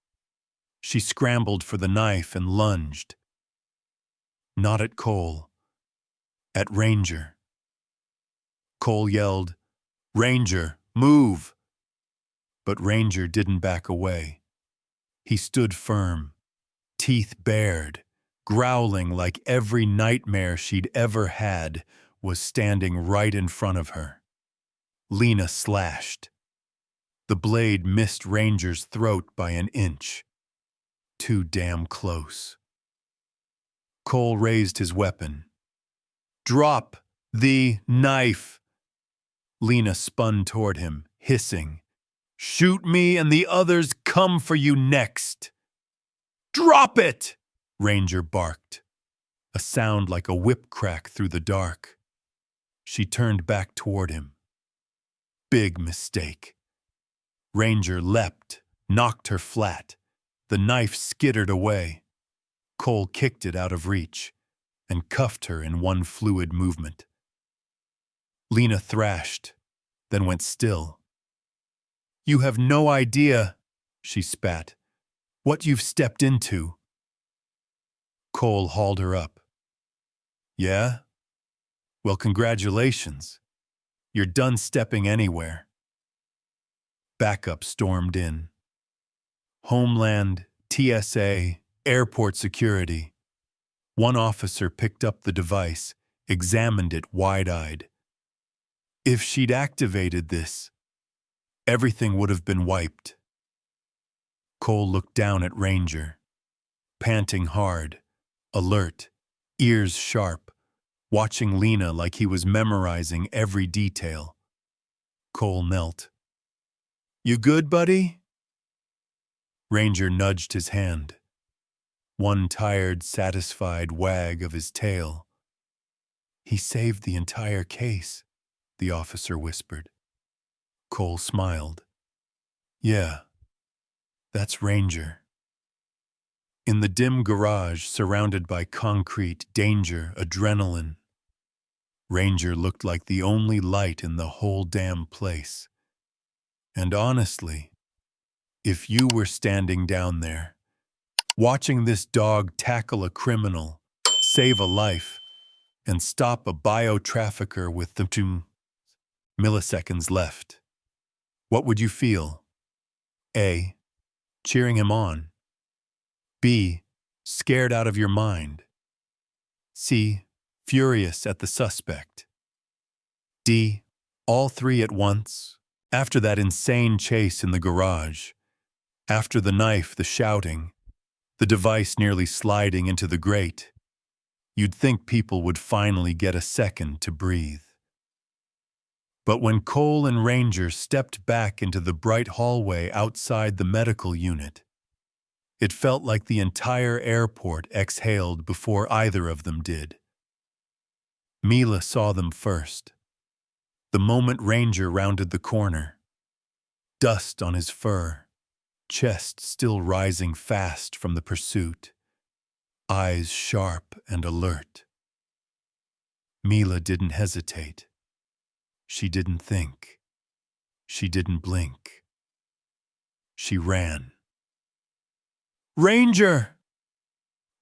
She scrambled for the knife and lunged. Not at Cole, at Ranger. Cole yelled, "Ranger, move!" But Ranger didn't back away. He stood firm, teeth bared, growling like every nightmare she'd ever had was standing right in front of her. Lena slashed. The blade missed Ranger's throat by an inch. Too damn close. Cole raised his weapon. "Drop the knife!" Lena spun toward him, hissing, "Shoot me and the others come for you next!" "Drop it!" Ranger barked, a sound like a whip crack through the dark. She turned back toward him. Big mistake. Ranger leapt, knocked her flat. The knife skittered away. Cole kicked it out of reach and cuffed her in one fluid movement. Lena thrashed, then went still. "You have no idea," she spat, "what you've stepped into." Cole hauled her up. "Yeah? Well, congratulations. You're done stepping anywhere." Backup stormed in. Homeland, TSA, airport security. One officer picked up the device, examined it wide-eyed. If she'd activated this, everything would have been wiped. Cole looked down at Ranger, panting hard, alert, ears sharp, watching Lena like he was memorizing every detail. Cole knelt. "You good, buddy?" Ranger nudged his hand. One tired, satisfied wag of his tail. "He saved the entire case," the officer whispered. Cole smiled. "Yeah, that's Ranger." In the dim garage, surrounded by concrete, danger, adrenaline, Ranger looked like the only light in the whole damn place. And honestly, if you were standing down there, watching this dog tackle a criminal, save a life, and stop a bio-trafficker with the 2 milliseconds left, what would you feel? A. Cheering him on. B. Scared out of your mind. C. Furious at the suspect. D. All three at once. After that insane chase in the garage, after the knife, the shouting, the device nearly sliding into the grate, you'd think people would finally get a second to breathe. But when Cole and Ranger stepped back into the bright hallway outside the medical unit, It felt like the entire airport exhaled before either of them did. Mila saw them first. The moment Ranger rounded the corner, dust on his fur, chest still rising fast from the pursuit, eyes sharp and alert. Mila didn't hesitate. She didn't think. She didn't blink. She ran. "Ranger!"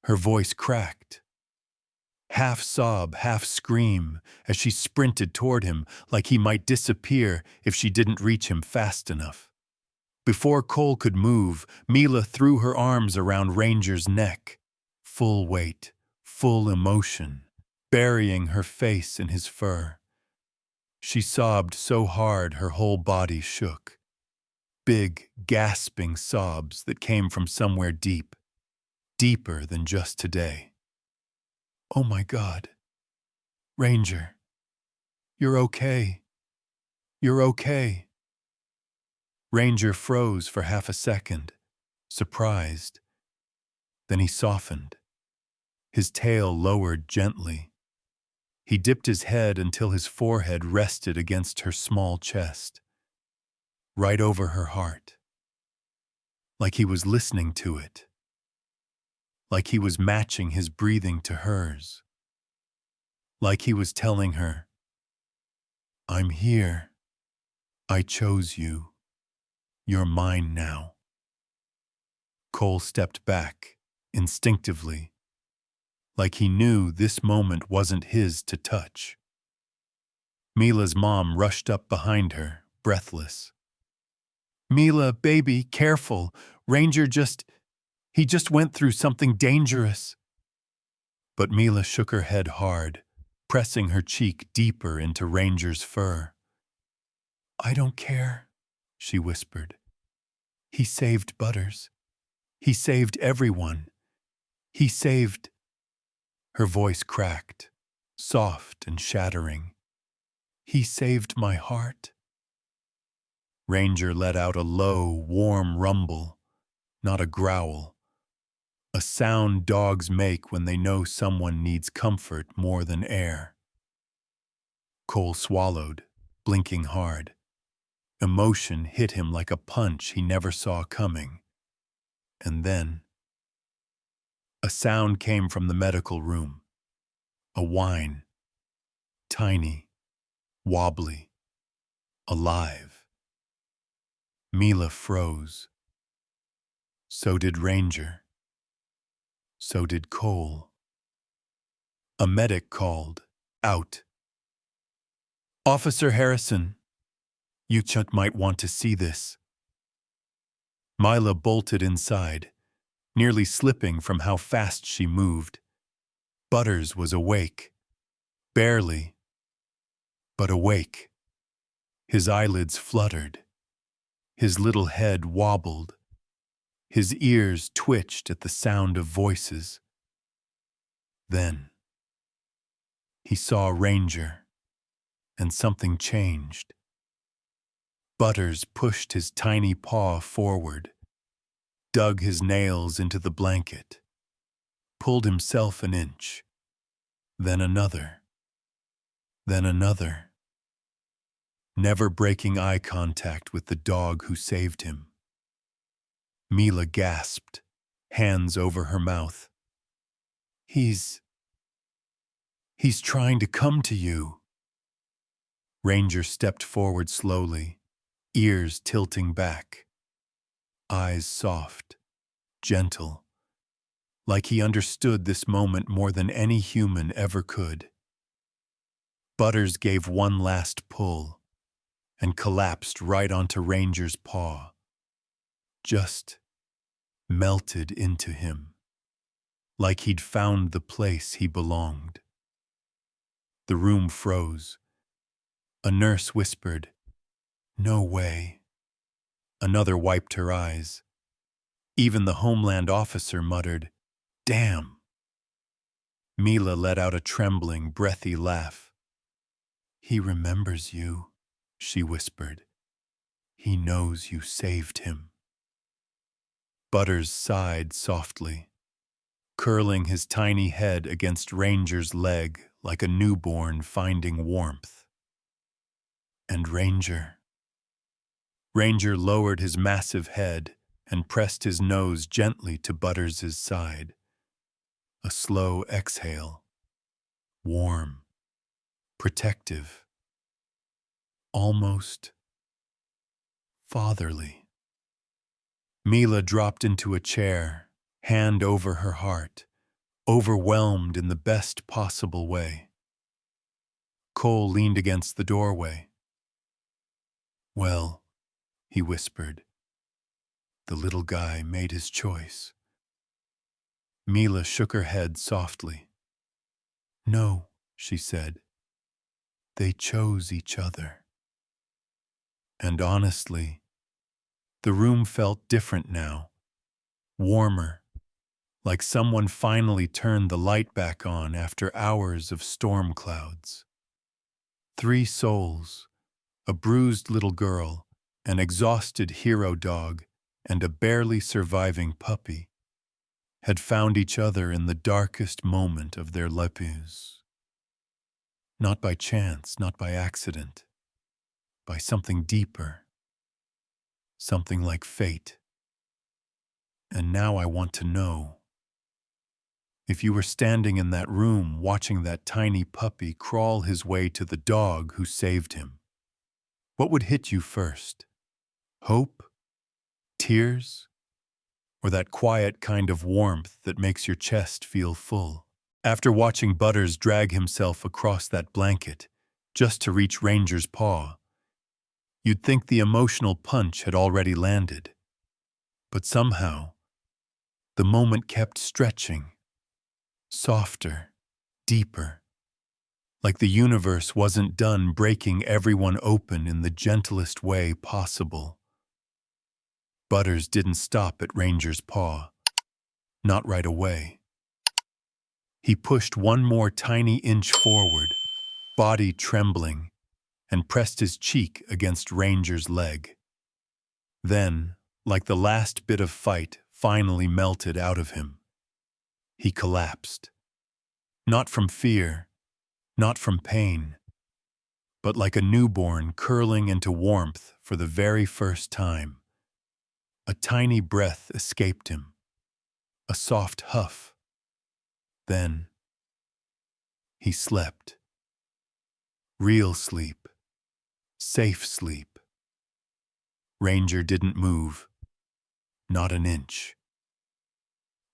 Her voice cracked. Half sob, half scream, as she sprinted toward him like he might disappear if she didn't reach him fast enough. Before Cole could move, Mila threw her arms around Ranger's neck. Full weight, full emotion, burying her face in his fur. She sobbed so hard her whole body shook. Big, gasping sobs that came from somewhere deep, deeper than just today. "Oh my God. Ranger. You're okay. You're okay." Ranger froze for half a second, surprised. Then he softened. His tail lowered gently. He dipped his head until his forehead rested against her small chest, right over her heart. Like he was listening to it. Like he was matching his breathing to hers. Like he was telling her, "I'm here. I chose you. You're mine now." Cole stepped back, instinctively, like he knew this moment wasn't his to touch. Mila's mom rushed up behind her, breathless. "Mila, baby, careful. Ranger he just went through something dangerous." But Mila shook her head hard, pressing her cheek deeper into Ranger's fur. "I don't care," she whispered. "He saved Butters. He saved everyone. He saved—" Her voice cracked, soft and shattering. "He saved my heart." Ranger let out a low, warm rumble, not a growl. A sound dogs make when they know someone needs comfort more than air. Cole swallowed, blinking hard. Emotion hit him like a punch he never saw coming. And then a sound came from the medical room. A whine. Tiny, wobbly, alive. Mila froze. So did Ranger. So did Cole. A medic called, out. "Officer Harrison, you might want to see this." Mila bolted inside, nearly slipping from how fast she moved. Butters was awake. Barely, but awake. His eyelids fluttered. His little head wobbled. His ears twitched at the sound of voices. Then he saw Ranger, and something changed. Butters pushed his tiny paw forward, dug his nails into the blanket, pulled himself an inch, then another, then another, never breaking eye contact with the dog who saved him. Mila gasped, hands over her mouth. He's trying to come to you." Ranger stepped forward slowly, ears tilting back, eyes soft, gentle, like he understood this moment more than any human ever could. Butters gave one last pull and collapsed right onto Ranger's paw, just melted into him, like he'd found the place he belonged. The room froze. A nurse whispered, "No way." Another wiped her eyes. Even the Homeland officer muttered, "Damn." Mila let out a trembling, breathy laugh. "He remembers you," she whispered. "He knows you saved him." Butters sighed softly, curling his tiny head against Ranger's leg like a newborn finding warmth. And Ranger lowered his massive head and pressed his nose gently to Butters' side. A slow exhale, warm, protective, almost fatherly. Mila dropped into a chair, hand over her heart, overwhelmed in the best possible way. Cole leaned against the doorway. "Well," he whispered, "the little guy made his choice." Mila shook her head softly. "No," she said, "they chose each other." And honestly, the room felt different now, warmer, like someone finally turned the light back on after hours of storm clouds. 3 souls, a bruised little girl, an exhausted hero dog, and a barely surviving puppy, had found each other in the darkest moment of their lives. Not by chance, not by accident, by something deeper, something like fate. And now I want to know, if you were standing in that room watching that tiny puppy crawl his way to the dog who saved him, what would hit you first? Hope? Tears? Or that quiet kind of warmth that makes your chest feel full? After watching Butters drag himself across that blanket, just to reach Ranger's paw, you'd think the emotional punch had already landed. But somehow, the moment kept stretching, softer, deeper, like the universe wasn't done breaking everyone open in the gentlest way possible. Butters didn't stop at Ranger's paw, not right away. He pushed one more tiny inch forward, body trembling, and pressed his cheek against Ranger's leg. Then, like the last bit of fight finally melted out of him, he collapsed. Not from fear, not from pain, but like a newborn curling into warmth for the very first time. A tiny breath escaped him, a soft huff. Then he slept. Real sleep, safe sleep. Ranger didn't move, not an inch.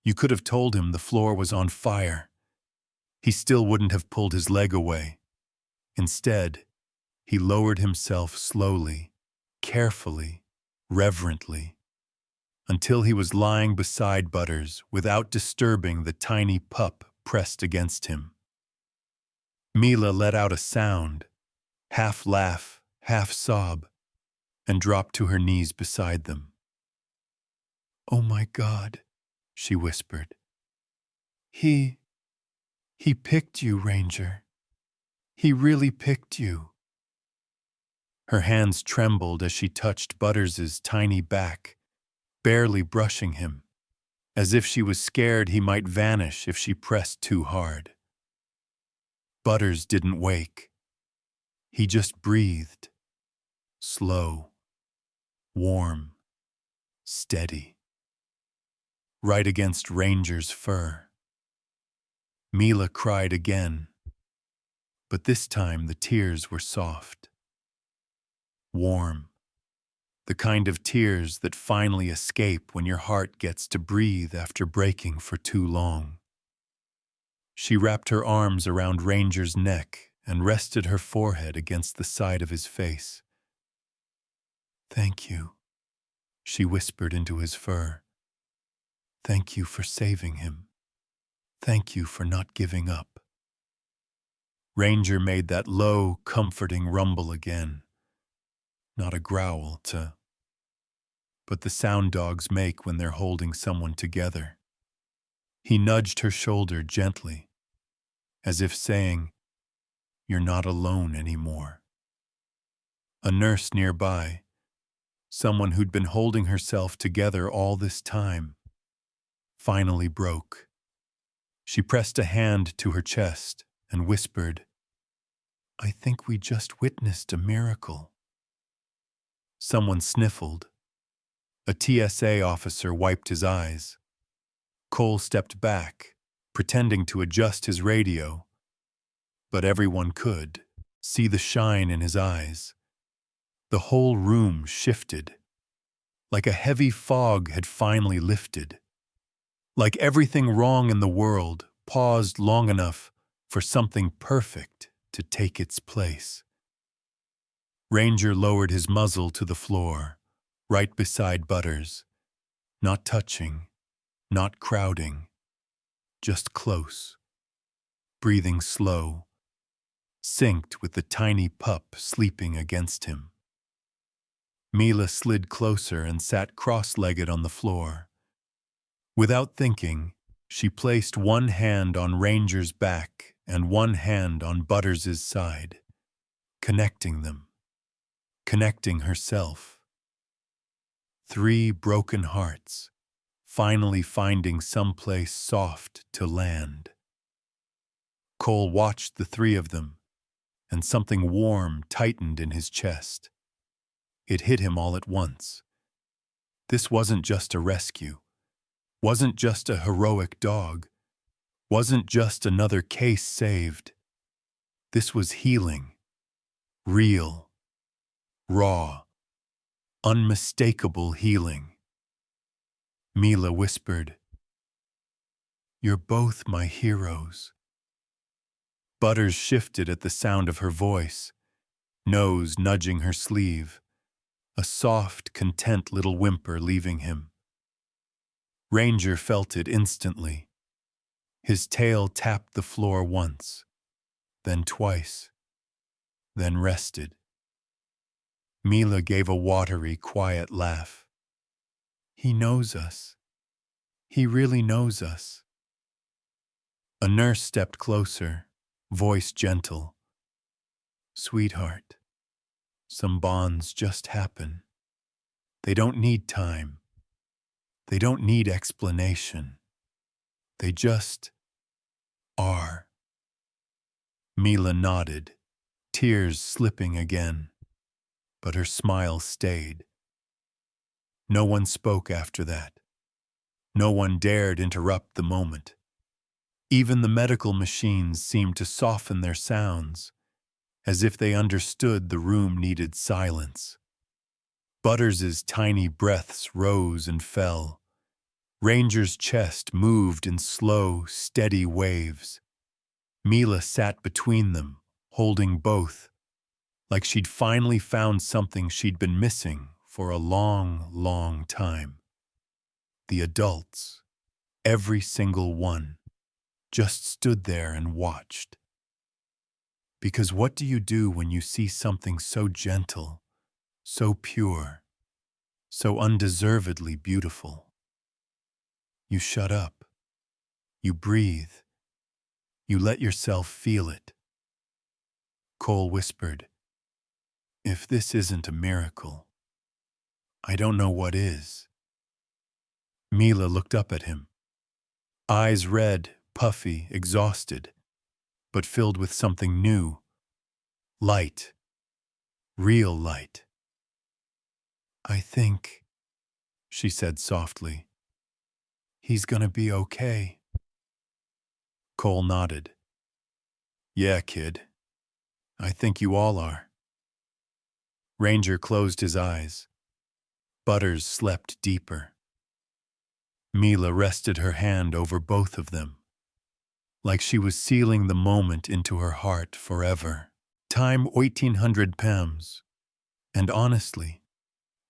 You could have told him the floor was on fire. He still wouldn't have pulled his leg away. Instead, he lowered himself slowly, carefully, reverently, until he was lying beside Butters without disturbing the tiny pup pressed against him. Mila let out a sound, half laugh, half sob, and dropped to her knees beside them. "Oh my God," she whispered. He picked you, Ranger. He really picked you." Her hands trembled as she touched Butters' tiny back, barely brushing him, as if she was scared he might vanish if she pressed too hard. Butters didn't wake. He just breathed, slow, warm, steady, right against Ranger's fur. Mila cried again, but this time the tears were soft, warm, the kind of tears that finally escape when your heart gets to breathe after breaking for too long. She wrapped her arms around Ranger's neck and rested her forehead against the side of his face. "Thank you," she whispered into his fur. "Thank you for saving him. Thank you for not giving up." Ranger made that low, comforting rumble again. Not a growl, but the sound dogs make when they're holding someone together. He nudged her shoulder gently, as if saying, "You're not alone anymore." A nurse nearby, Someone who'd been holding herself together all this time, finally broke. She pressed a hand to her chest and whispered, "I think we just witnessed a miracle." Someone sniffled. A TSA officer wiped his eyes. Cole stepped back, pretending to adjust his radio, but everyone could see the shine in his eyes. The whole room shifted, like a heavy fog had finally lifted, like everything wrong in the world paused long enough for something perfect to take its place. Ranger lowered his muzzle to the floor, right beside Butters, not touching, not crowding, just close, breathing slow, synced with the tiny pup sleeping against him. Mila slid closer and sat cross-legged on the floor. Without thinking, she placed one hand on Ranger's back and one hand on Butters's side, connecting them, connecting herself. 3 broken hearts, finally finding someplace soft to land. Cole watched the 3 of them, and something warm tightened in his chest. It hit him all at once. This wasn't just a rescue, wasn't just a heroic dog, wasn't just another case saved. This was healing, real, raw, unmistakable healing. Mila whispered, "You're both my heroes." Butters shifted at the sound of her voice, nose nudging her sleeve, a soft, content little whimper leaving him. Ranger felt it instantly. His tail tapped the floor once, then twice, then rested. Mila gave a watery, quiet laugh. "He knows us. He really knows us." A nurse stepped closer, voice gentle. "Sweetheart, some bonds just happen. They don't need time. They don't need explanation. They just are." Mila nodded, tears slipping again, but her smile stayed. No one spoke after that. No one dared interrupt the moment. Even the medical machines seemed to soften their sounds, as if they understood the room needed silence. Butters's tiny breaths rose and fell. Ranger's chest moved in slow, steady waves. Mila sat between them, holding both, like she'd finally found something she'd been missing for a long, long time. The adults, every single one, just stood there and watched. Because what do you do when you see something so gentle, so pure, so undeservedly beautiful? You shut up. You breathe. You let yourself feel it. Cole whispered, "If this isn't a miracle, I don't know what is." Mila looked up at him, eyes red, puffy, exhausted, but filled with something new. Light. Real light. "I think," she said softly, "he's gonna be okay." Cole nodded. "Yeah, kid. I think you all are." Ranger closed his eyes. Butters slept deeper. Mila rested her hand over both of them, like she was sealing the moment into her heart forever. Time 1800 pounds. And honestly,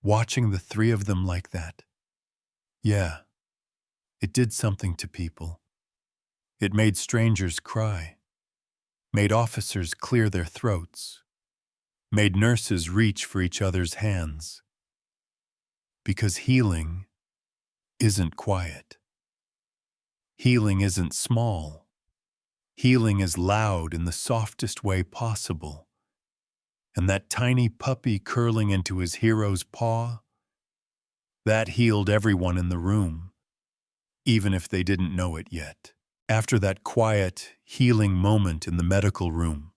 watching the 3 of them like that, yeah, it did something to people. It made strangers cry, made officers clear their throats, made nurses reach for each other's hands. Because healing isn't quiet. Healing isn't small. Healing is loud in the softest way possible. And that tiny puppy curling into his hero's paw That healed everyone in the room, even if they didn't know it yet. After that quiet, healing moment in the medical room,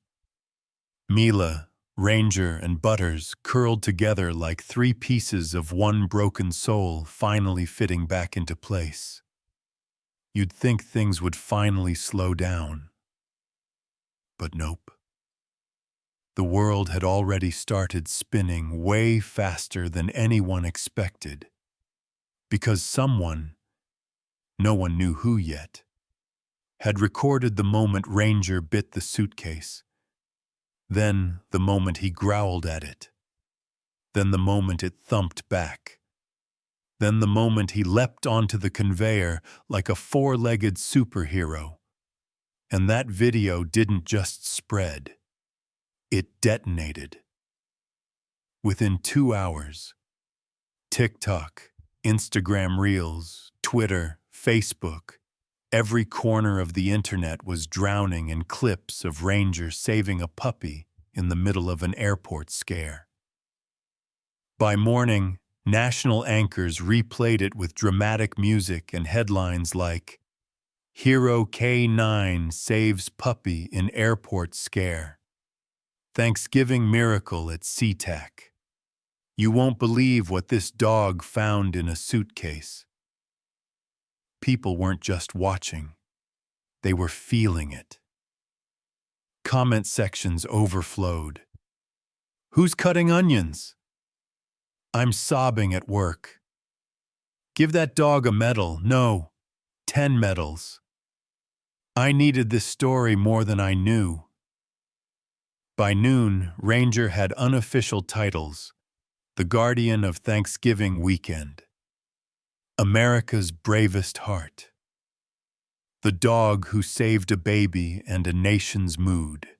Mila, Ranger, and Butters curled together like three pieces of one broken soul finally fitting back into place. You'd think things would finally slow down. But nope. The world had already started spinning way faster than anyone expected. Because someone, no one knew who yet, had recorded the moment Ranger bit the suitcase. Then the moment he growled at it. Then the moment it thumped back. Then the moment he leapt onto the conveyor like a four-legged superhero. And that video didn't just spread. It detonated. Within 2 hours, TikTok, Instagram Reels, Twitter, Facebook, every corner of the internet was drowning in clips of Ranger saving a puppy in the middle of an airport scare. By morning, national anchors replayed it with dramatic music and headlines like, "Hero K9 saves puppy in airport scare. Thanksgiving miracle at SeaTac. You won't believe what this dog found in a suitcase." People weren't just watching. They were feeling it. Comment sections overflowed. "Who's cutting onions?" "I'm sobbing at work." "Give that dog a medal." "No, 10 medals." "I needed this story more than I knew." By noon, Ranger had unofficial titles: the Guardian of Thanksgiving Weekend, America's Bravest Heart, the dog who saved a baby and a nation's mood.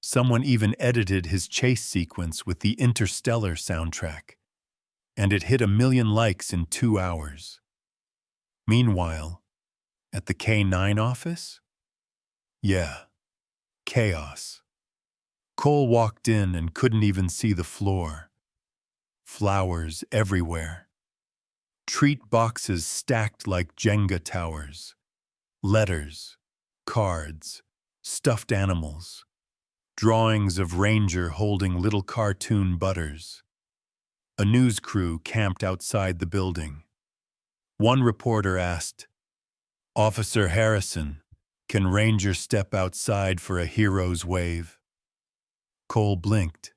Someone even edited his chase sequence with the Interstellar soundtrack, and it hit 1 million likes in 2 hours. Meanwhile, at the K9 office? Yeah, chaos. Cole walked in and couldn't even see the floor. Flowers everywhere. Treat boxes stacked like Jenga towers. Letters, cards, stuffed animals, drawings of Ranger holding little cartoon Butters. A news crew camped outside the building. One reporter asked, "Officer Harrison, can Ranger step outside for a hero's wave?" Cole blinked.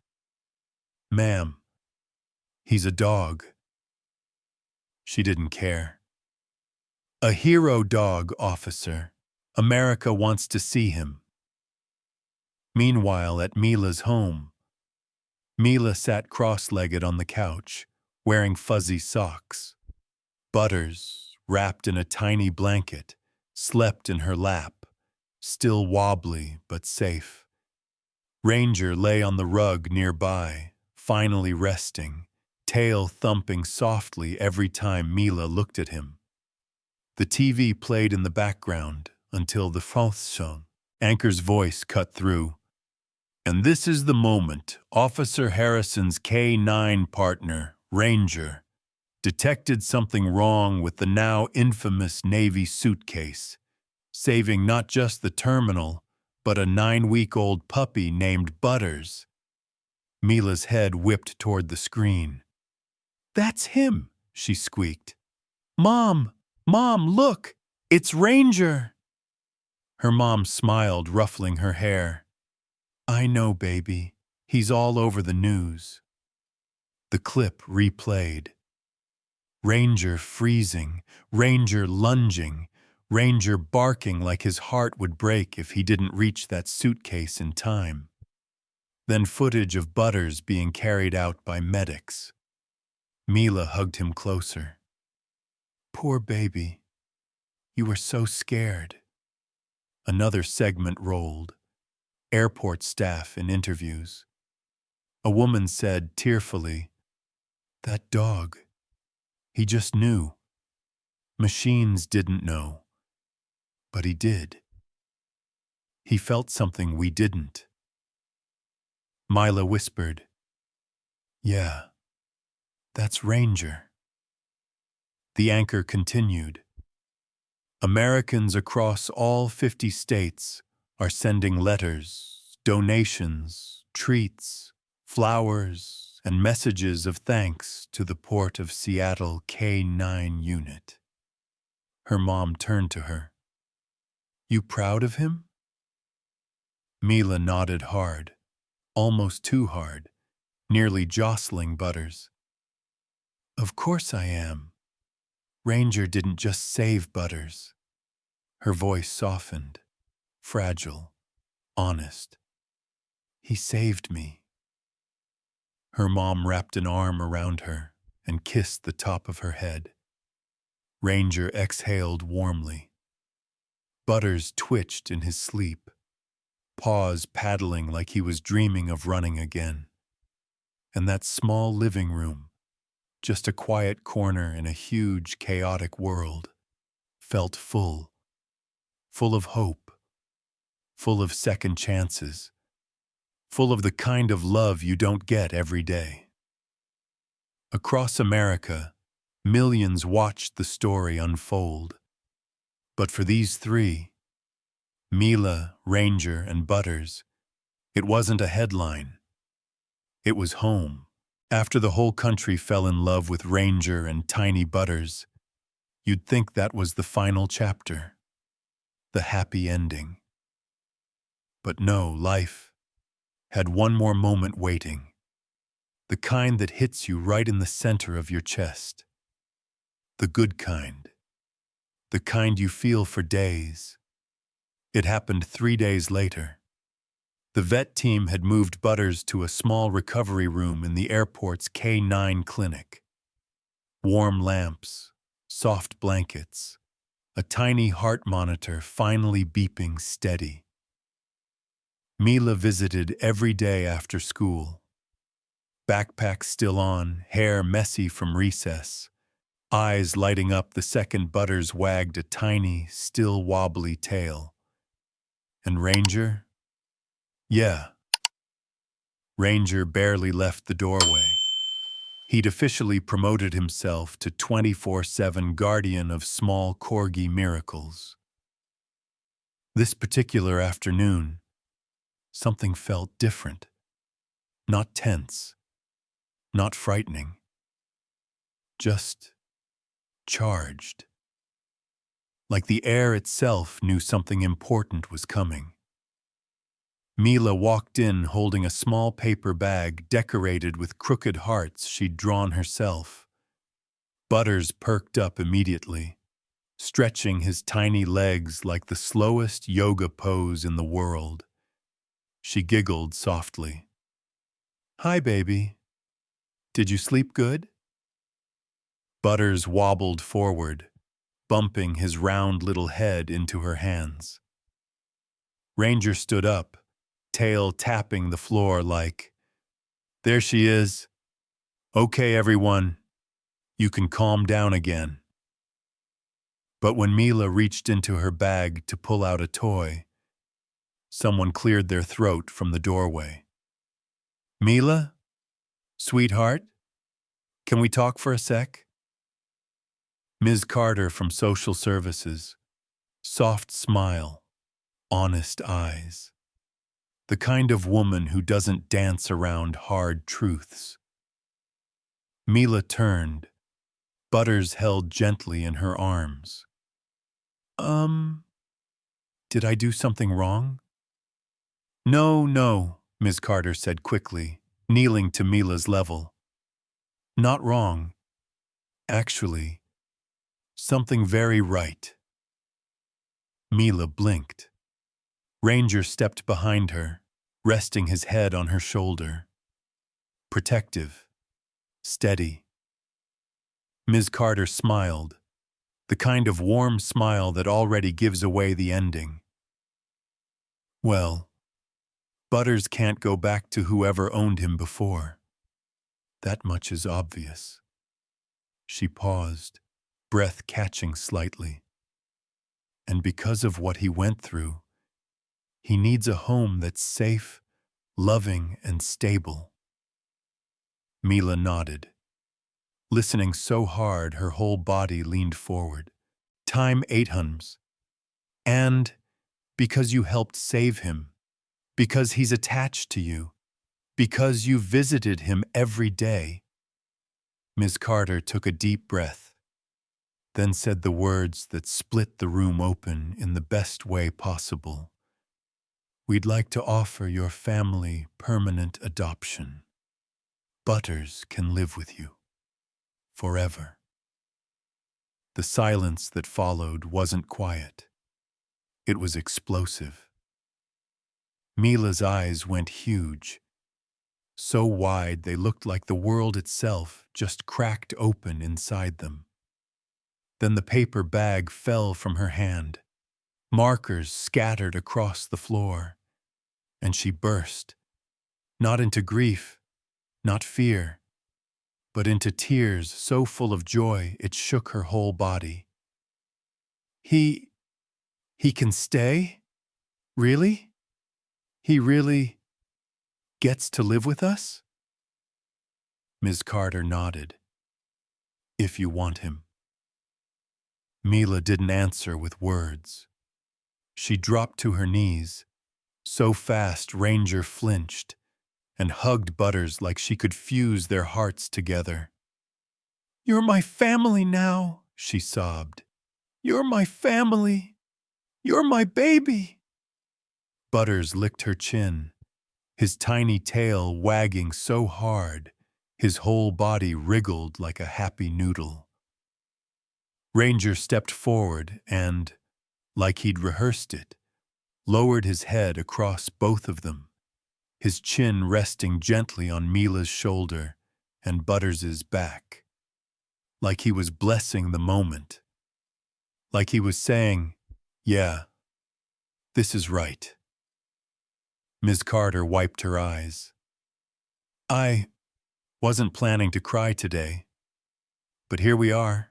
"Ma'am, he's a dog." She didn't care. "A hero dog, officer. America wants to see him." Meanwhile, at Mila's home, Mila sat cross-legged on the couch, wearing fuzzy socks. Butters, wrapped in a tiny blanket, slept in her lap, still wobbly but safe. Ranger lay on the rug nearby, finally resting, tail thumping softly every time Mila looked at him. The TV played in the background until the Franchon anchor's voice cut through. "And this is the moment Officer Harrison's K9 partner, Ranger, detected something wrong with the now infamous Navy suitcase, saving not just the terminal, but a 9-week-old puppy named Butters." Mila's head whipped toward the screen. "That's him," she squeaked. "Mom! Mom, look! It's Ranger!" Her mom smiled, ruffling her hair. "I know, baby. He's all over the news." The clip replayed. Ranger freezing, Ranger lunging, Ranger barking like his heart would break if he didn't reach that suitcase in time. Then footage of Butters being carried out by medics. Mila hugged him closer. "Poor baby. You were so scared." Another segment rolled. Airport staff in interviews. A woman said tearfully, "That dog. He just knew. Machines didn't know. But he did. He felt something we didn't." Mila whispered, "Yeah, that's Ranger." The anchor continued. Americans across all 50 states are sending letters, donations, treats, flowers, and messages of thanks to the Port of Seattle K-9 unit. Her mom turned to her. You proud of him? Mila nodded hard, almost too hard, nearly jostling Butters. Of course I am. Ranger didn't just save Butters. Her voice softened, fragile, honest. He saved me. Her mom wrapped an arm around her and kissed the top of her head. Ranger exhaled warmly. Butters twitched in his sleep, paws paddling like he was dreaming of running again. And that small living room, just a quiet corner in a huge, chaotic world, felt full of hope, full of second chances, full of the kind of love you don't get every day. Across America, millions watched the story unfold. But for these three, Mila, Ranger, and Butters, it wasn't a headline. It was home. After the whole country fell in love with Ranger and tiny Butters, you'd think that was the final chapter, the happy ending. But no, life had one more moment waiting, the kind that hits you right in the center of your chest. The good kind, the kind you feel for days. It happened 3 days later. The vet team had moved Butters to a small recovery room in the airport's K-9 clinic. Warm lamps, soft blankets, a tiny heart monitor finally beeping steady. Mila visited every day after school. Backpack still on, hair messy from recess, eyes lighting up the second Butters wagged a tiny, still wobbly tail. And Ranger? Yeah. Ranger barely left the doorway. He'd officially promoted himself to 24/7 guardian of small corgi miracles. This particular afternoon, something felt different. Not tense, not frightening, just charged. Like the air itself knew something important was coming. Mila walked in holding a small paper bag decorated with crooked hearts she'd drawn herself. Butters perked up immediately, stretching his tiny legs like the slowest yoga pose in the world. She giggled softly. Hi, baby. Did you sleep good? Butters wobbled forward, bumping his round little head into her hands. Ranger stood up, tail tapping the floor like, there she is. Okay, everyone, you can calm down again. But when Mila reached into her bag to pull out a toy, someone cleared their throat from the doorway. Mila? Sweetheart? Can we talk for a sec? Ms. Carter from Social Services. Soft smile, honest eyes. The kind of woman who doesn't dance around hard truths. Mila turned, Butters held gently in her arms. Did I do something wrong? No, Ms. Carter said quickly, kneeling to Mila's level. Not wrong. Actually, something very right. Mila blinked. Ranger stepped behind her, resting his head on her shoulder. Protective, steady. Ms. Carter smiled, the kind of warm smile that already gives away the ending. Well, Butters can't go back to whoever owned him before. That much is obvious. She paused, breath catching slightly. And because of what he went through, he needs a home that's safe, loving, and stable. Mila nodded. listening so hard her whole body leaned forward. Time 8 hums. And because you helped save him, because he's attached to you, because you visited him every day. Ms. Carter took a deep breath, then said the words that split the room open in the best way possible. We'd like to offer your family permanent adoption. Butters can live with you. Forever. The silence that followed wasn't quiet. It was explosive. Mila's eyes went huge, so wide they looked like the world itself just cracked open inside them. Then the paper bag fell from her hand. Markers scattered across the floor, and she burst, not into grief, not fear, but into tears so full of joy it shook her whole body. He can stay? Really? He really gets to live with us? Ms. Carter nodded. If you want him. Mila didn't answer with words. She dropped to her knees. So fast Ranger flinched and hugged Butters like she could fuse their hearts together. You're my family now, she sobbed. You're my family. You're my baby. Butters licked her chin, his tiny tail wagging so hard, his whole body wriggled like a happy noodle. Ranger stepped forward and, like he'd rehearsed it, lowered his head across both of them, his chin resting gently on Mila's shoulder and Butters's back, like he was blessing the moment, like he was saying, yeah, this is right. Ms. Carter wiped her eyes. I wasn't planning to cry today, but here we are.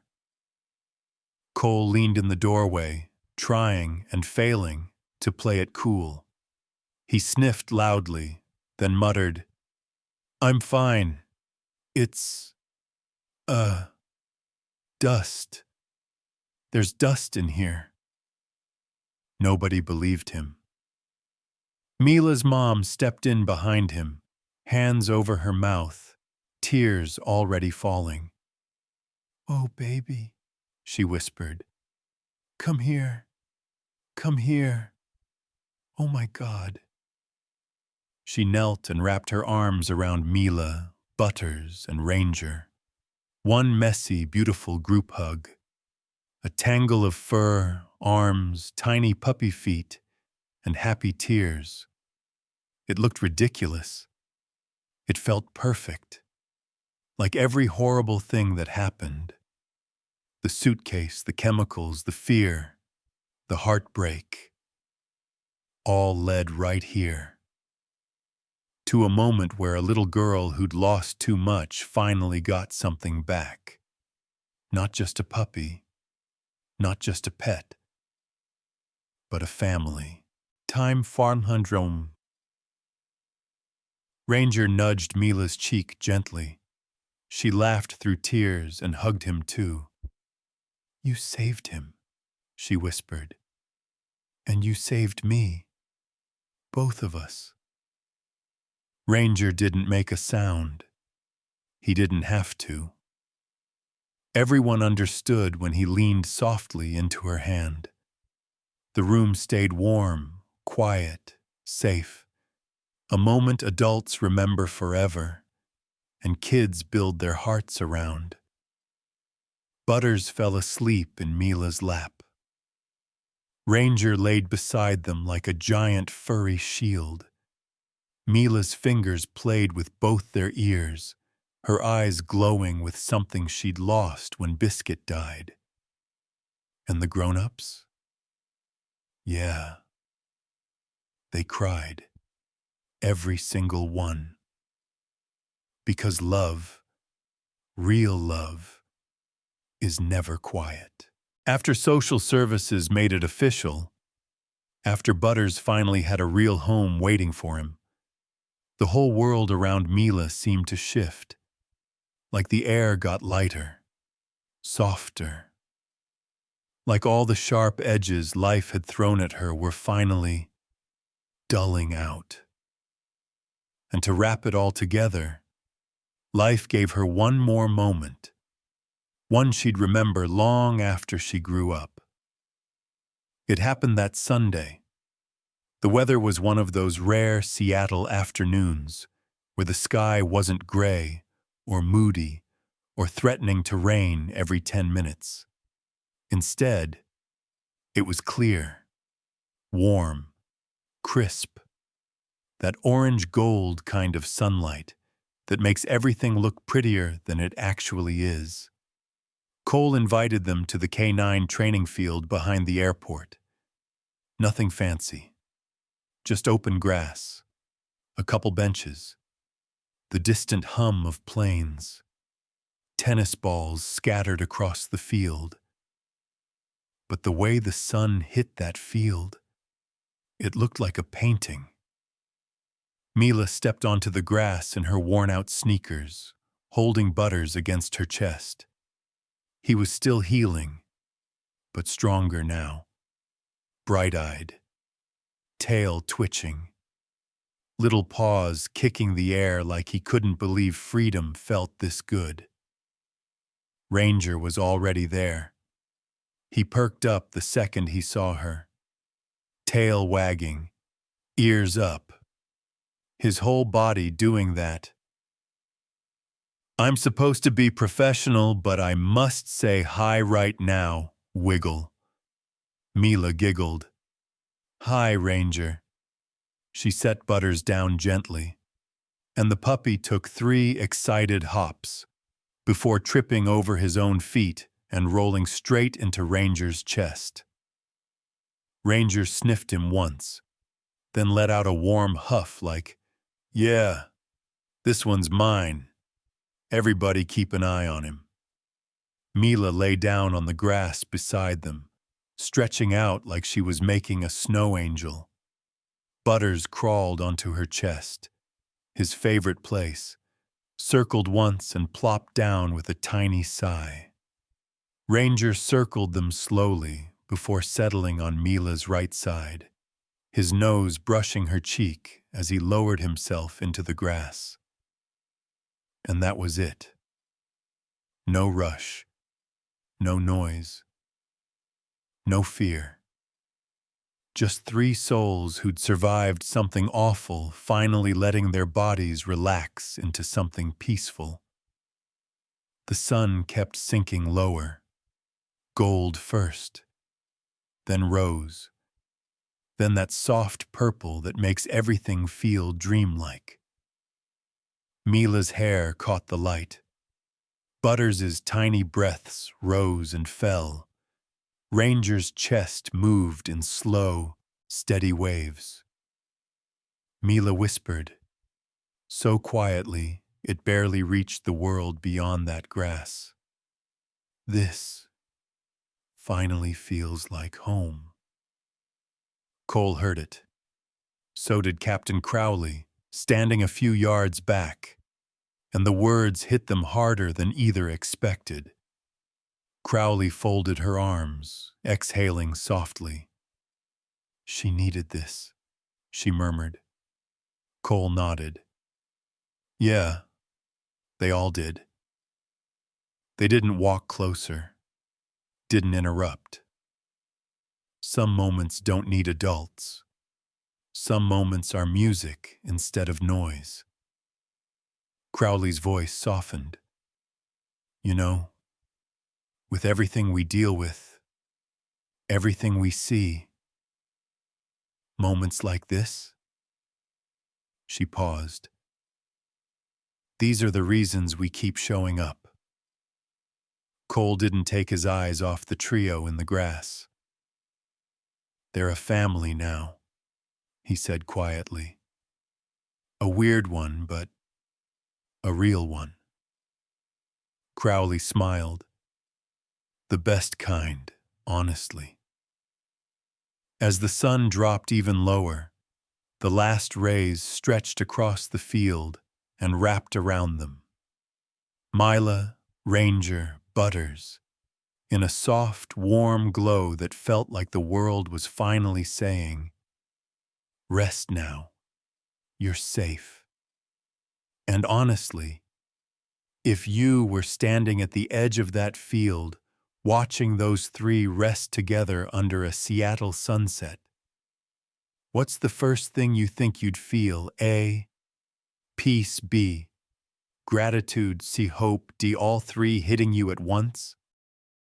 Cole leaned in the doorway, trying and failing to play it cool. He sniffed loudly, then muttered, I'm fine. It's, dust. There's dust in here. Nobody believed him. Mila's mom stepped in behind him, hands over her mouth, tears already falling. Oh, baby, she whispered. Come here. Come here. Oh, my God. She knelt and wrapped her arms around Mila, Butters, and Ranger. One messy, beautiful group hug. A tangle of fur, arms, tiny puppy feet, and happy tears. It looked ridiculous. It felt perfect. Like every horrible thing that happened. The suitcase, the chemicals, the fear, the heartbreak. All led right here. To a moment where a little girl who'd lost too much finally got something back. Not just a puppy, not just a pet, but a family. Time 400. Ranger nudged Mila's cheek gently. She laughed through tears and hugged him too. You saved him, she whispered. And you saved me. Both of us. Ranger didn't make a sound. He didn't have to. Everyone understood when he leaned softly into her hand. The room stayed warm, quiet, safe. A moment adults remember forever, and kids build their hearts around. Butters fell asleep in Mila's lap. Ranger laid beside them like a giant furry shield. Mila's fingers played with both their ears, her eyes glowing with something she'd lost when Biscuit died. And the grown-ups? Yeah. They cried. Every single one. Because love, real love, is never quiet. After social services made it official, after Butters finally had a real home waiting for him, the whole world around Mila seemed to shift. like the air got lighter, softer, like all the sharp edges life had thrown at her were finally dulling out. And to wrap it all together, life gave her one more moment, one she'd remember long after she grew up. It happened that Sunday. The weather was one of those rare Seattle afternoons where the sky wasn't gray or moody or threatening to rain every 10 minutes. Instead, it was clear, warm, crisp, that orange gold kind of sunlight that makes everything look prettier than it actually is. Cole invited them to the K-9 training field behind the airport. Nothing fancy, just open grass, a couple benches, the distant hum of planes, tennis balls scattered across the field. But the way the sun hit that field, it looked like a painting. Mila stepped onto the grass in her worn-out sneakers, holding Butters against her chest. He was still healing, but stronger now. Bright-eyed, tail twitching, little paws kicking the air like he couldn't believe freedom felt this good. Ranger was already there. He perked up the second he saw her. Tail wagging, ears up, his whole body doing that. "I'm supposed to be professional, but I must say hi right now, wiggle." Mila giggled. "Hi, Ranger." She set Butters down gently, and the puppy took 3 excited hops before tripping over his own feet and rolling straight into Ranger's chest. Ranger sniffed him once, then let out a warm huff like, "Yeah, this one's mine. Everybody keep an eye on him." Mila lay down on the grass beside them, stretching out like she was making a snow angel. Butters crawled onto her chest, his favorite place, circled once and plopped down with a tiny sigh. Ranger circled them slowly before settling on Mila's right side, his nose brushing her cheek as he lowered himself into the grass. And that was it. No rush, no noise, no fear. Just 3 souls who'd survived something awful finally letting their bodies relax into something peaceful. The sun kept sinking lower, gold first, then rose, then that soft purple that makes everything feel dreamlike. Mila's hair caught the light. Butters' tiny breaths rose and fell. Ranger's chest moved in slow, steady waves. Mila whispered, so quietly it barely reached the world beyond that grass. "This finally feels like home." Cole heard it. So did Captain Crowley, standing a few yards back, and the words hit them harder than either expected. Crowley folded her arms, exhaling softly. "She needed this," she murmured. Cole nodded. "Yeah, they all did." They didn't walk closer, didn't interrupt. Some moments don't need adults. Some moments are music instead of noise. Crowley's voice softened. "You know, with everything we deal with, everything we see, moments like this?" She paused. "These are the reasons we keep showing up." Cole didn't take his eyes off the trio in the grass. "They're a family now," he said quietly. "A weird one, but a real one." Crowley smiled. "The best kind, honestly." As the sun dropped even lower, the last rays stretched across the field and wrapped around them. Mila, Ranger, Butters, in a soft, warm glow that felt like the world was finally saying, "Rest now, you're safe." And honestly, if you were standing at the edge of that field, watching those three rest together under a Seattle sunset, what's the first thing you think you'd feel? A, peace. B, gratitude. C, hope. D, all three hitting you at once?